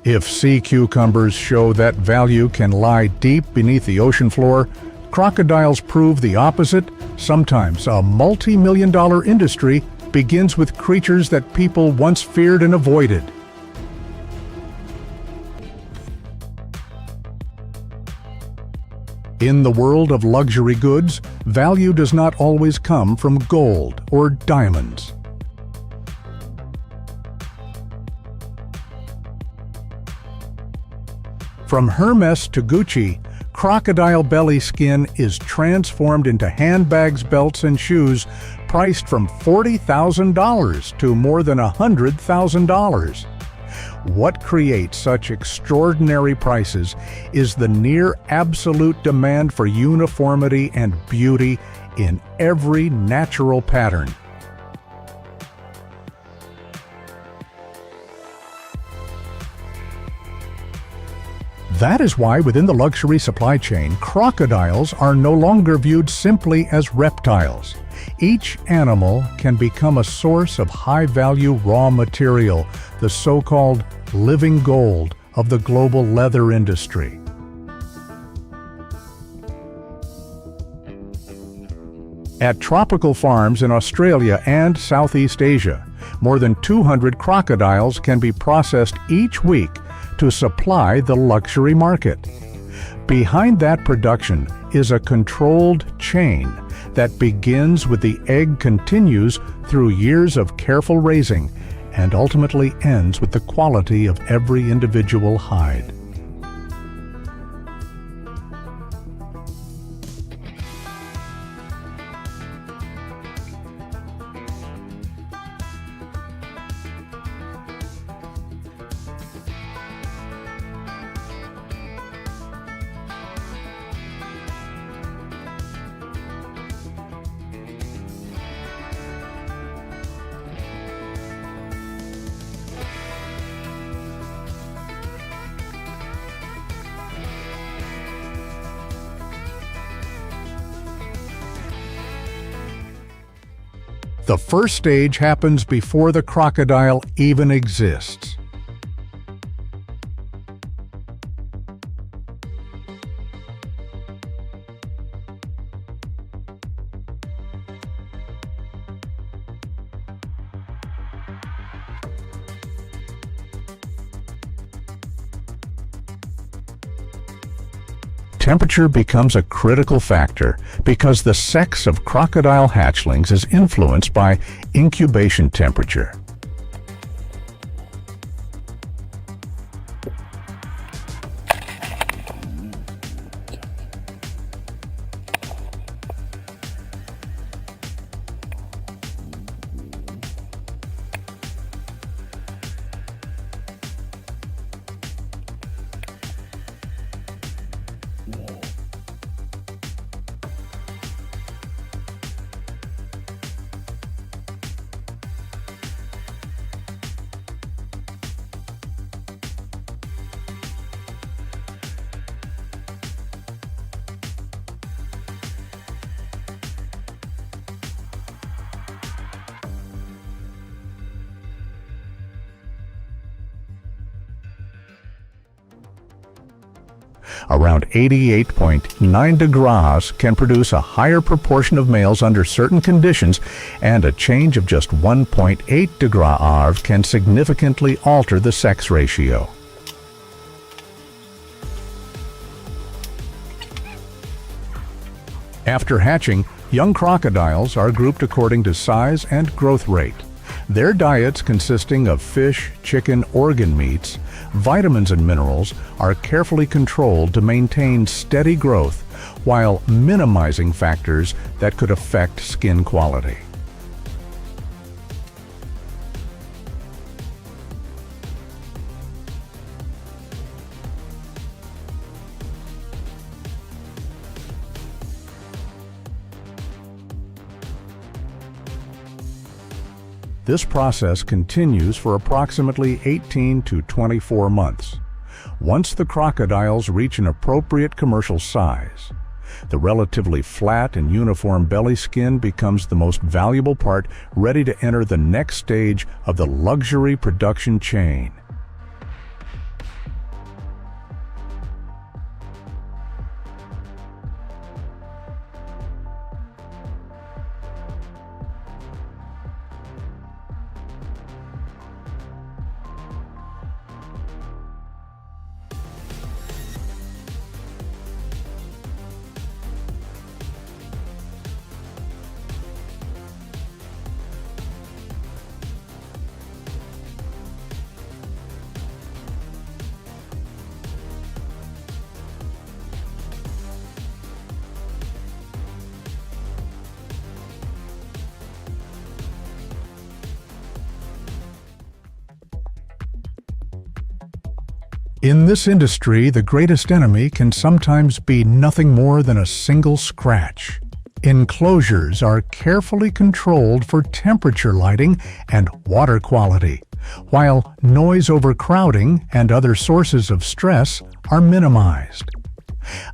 If sea cucumbers show that value can lie deep beneath the ocean floor, crocodiles prove the opposite. Sometimes a multi-million-dollar industry begins with creatures that people once feared and avoided. In the world of luxury goods, value does not always come from gold or diamonds. From Hermes to Gucci, crocodile belly skin is transformed into handbags, belts, and shoes priced from $40,000 to more than $100,000. What creates such extraordinary prices is the near absolute demand for uniformity and beauty in every natural pattern. That is why within the luxury supply chain, crocodiles are no longer viewed simply as reptiles. Each animal can become a source of high-value raw material, the so-called living gold of the global leather industry. At tropical farms in Australia and Southeast Asia, more than 200 crocodiles can be processed each week to supply the luxury market. Behind that production is a controlled chain that begins with the egg, continues through years of careful raising, and ultimately ends with the quality of every individual hide. The first stage happens before the crocodile even exists. Temperature becomes a critical factor because the sex of crocodile hatchlings is influenced by incubation temperature. Around 88.9 degrees can produce a higher proportion of males under certain conditions, and a change of just 1.8 degrees can significantly alter the sex ratio. After hatching, young crocodiles are grouped according to size and growth rate. Their diets, consisting of fish, chicken, organ meats, vitamins and minerals, are carefully controlled to maintain steady growth while minimizing factors that could affect skin quality. This process continues for approximately 18 to 24 months. Once the crocodiles reach an appropriate commercial size, the relatively flat and uniform belly skin becomes the most valuable part, ready to enter the next stage of the luxury production chain. In this industry, the greatest enemy can sometimes be nothing more than a single scratch. Enclosures are carefully controlled for temperature, lighting, and water quality, while noise overcrowding and other sources of stress are minimized.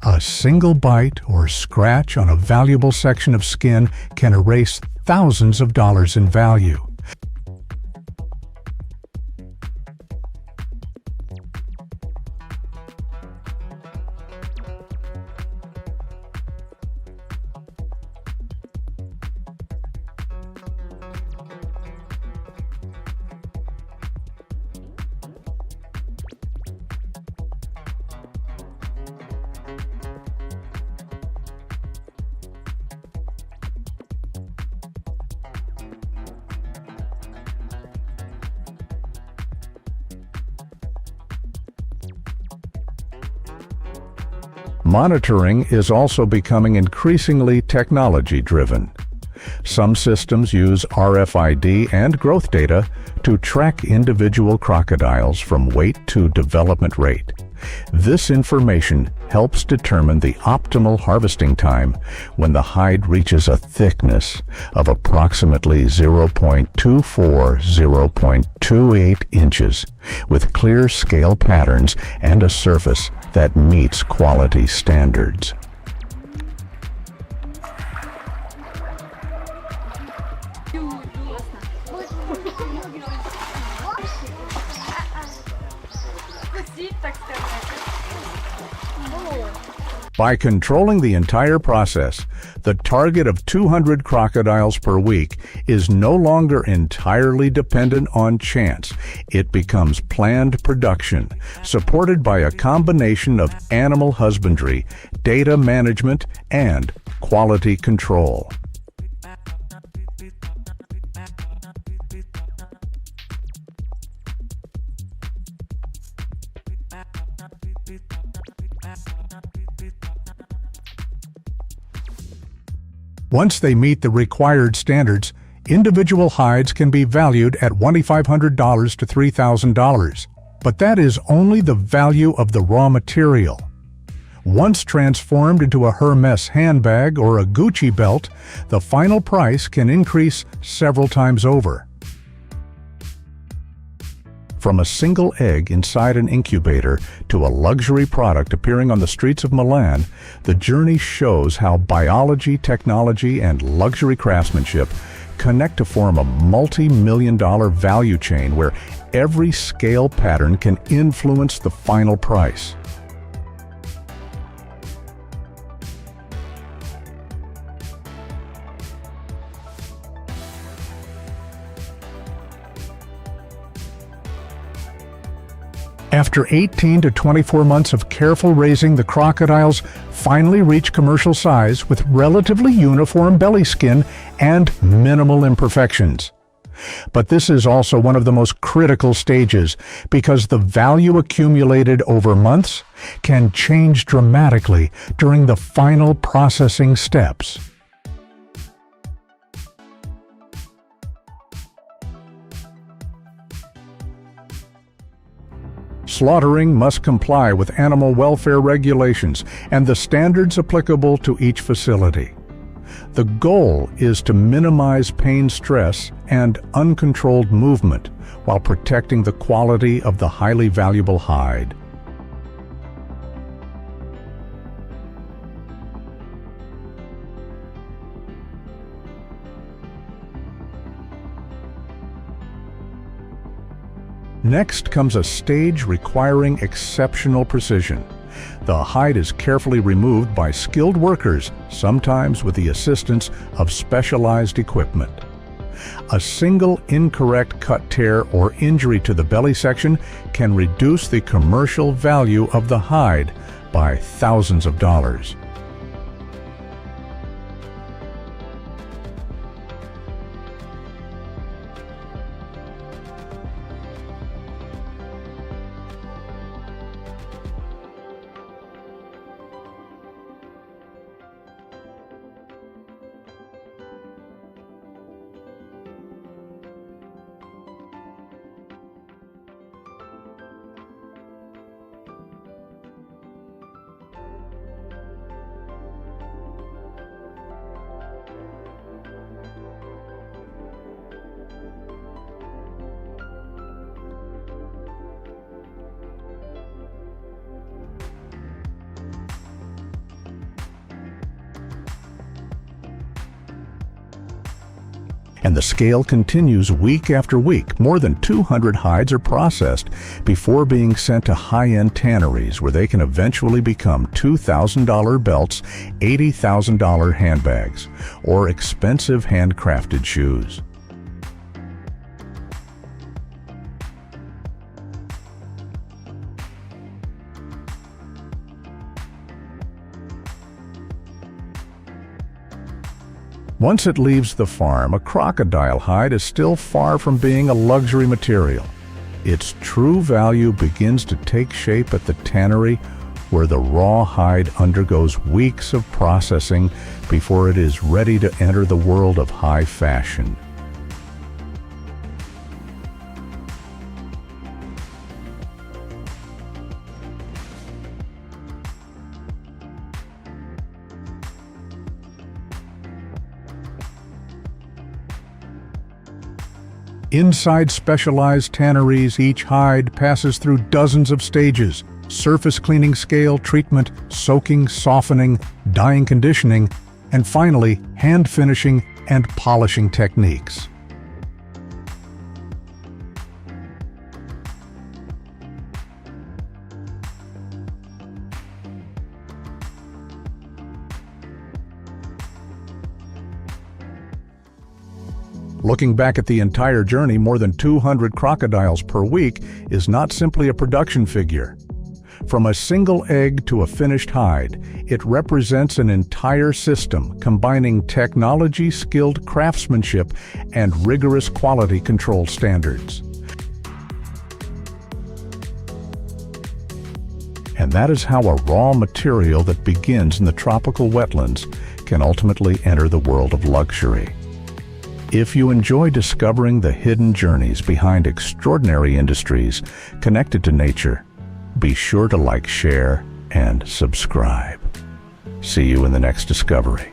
A single bite or scratch on a valuable section of skin can erase thousands of dollars in value. Monitoring is also becoming increasingly technology-driven. Some systems use RFID and growth data to track individual crocodiles from weight to development rate. This information helps determine the optimal harvesting time when the hide reaches a thickness of approximately 0.24–0.28 inches, with clear scale patterns and a surface that meets quality standards. By controlling the entire process, the target of 200 crocodiles per week is no longer entirely dependent on chance. It becomes planned production, supported by a combination of animal husbandry, data management, and quality control. Once they meet the required standards, individual hides can be valued at $2,500 to $3,000. But that is only the value of the raw material. Once transformed into a Hermes handbag or a Gucci belt, the final price can increase several times over. From a single egg inside an incubator to a luxury product appearing on the streets of Milan, the journey shows how biology, technology, and luxury craftsmanship connect to form a multi-million-dollar value chain where every scale pattern can influence the final price. After 18 to 24 months of careful raising, the crocodiles finally reach commercial size with relatively uniform belly skin and minimal imperfections. But this is also one of the most critical stages because the value accumulated over months can change dramatically during the final processing steps. Slaughtering must comply with animal welfare regulations and the standards applicable to each facility. The goal is to minimize pain, stress, and uncontrolled movement while protecting the quality of the highly valuable hide. Next comes a stage requiring exceptional precision. The hide is carefully removed by skilled workers, sometimes with the assistance of specialized equipment. A single incorrect cut, tear, or injury to the belly section can reduce the commercial value of the hide by thousands of dollars. And the scale continues week after week. More than 200 hides are processed before being sent to high-end tanneries where they can eventually become $2,000 belts, $80,000 handbags, or expensive handcrafted shoes. Once it leaves the farm, a crocodile hide is still far from being a luxury material. Its true value begins to take shape at the tannery, where the raw hide undergoes weeks of processing before it is ready to enter the world of high fashion. Inside specialized tanneries, each hide passes through dozens of stages: surface cleaning, scale treatment, soaking, softening, dyeing, conditioning, and finally, hand finishing and polishing techniques. Looking back at the entire journey, more than 200 crocodiles per week is not simply a production figure. From a single egg to a finished hide, it represents an entire system combining technology, skilled craftsmanship, and rigorous quality control standards. And that is how a raw material that begins in the tropical wetlands can ultimately enter the world of luxury. If you enjoy discovering the hidden journeys behind extraordinary industries connected to nature, be sure to like, share, and subscribe. See you in the next discovery.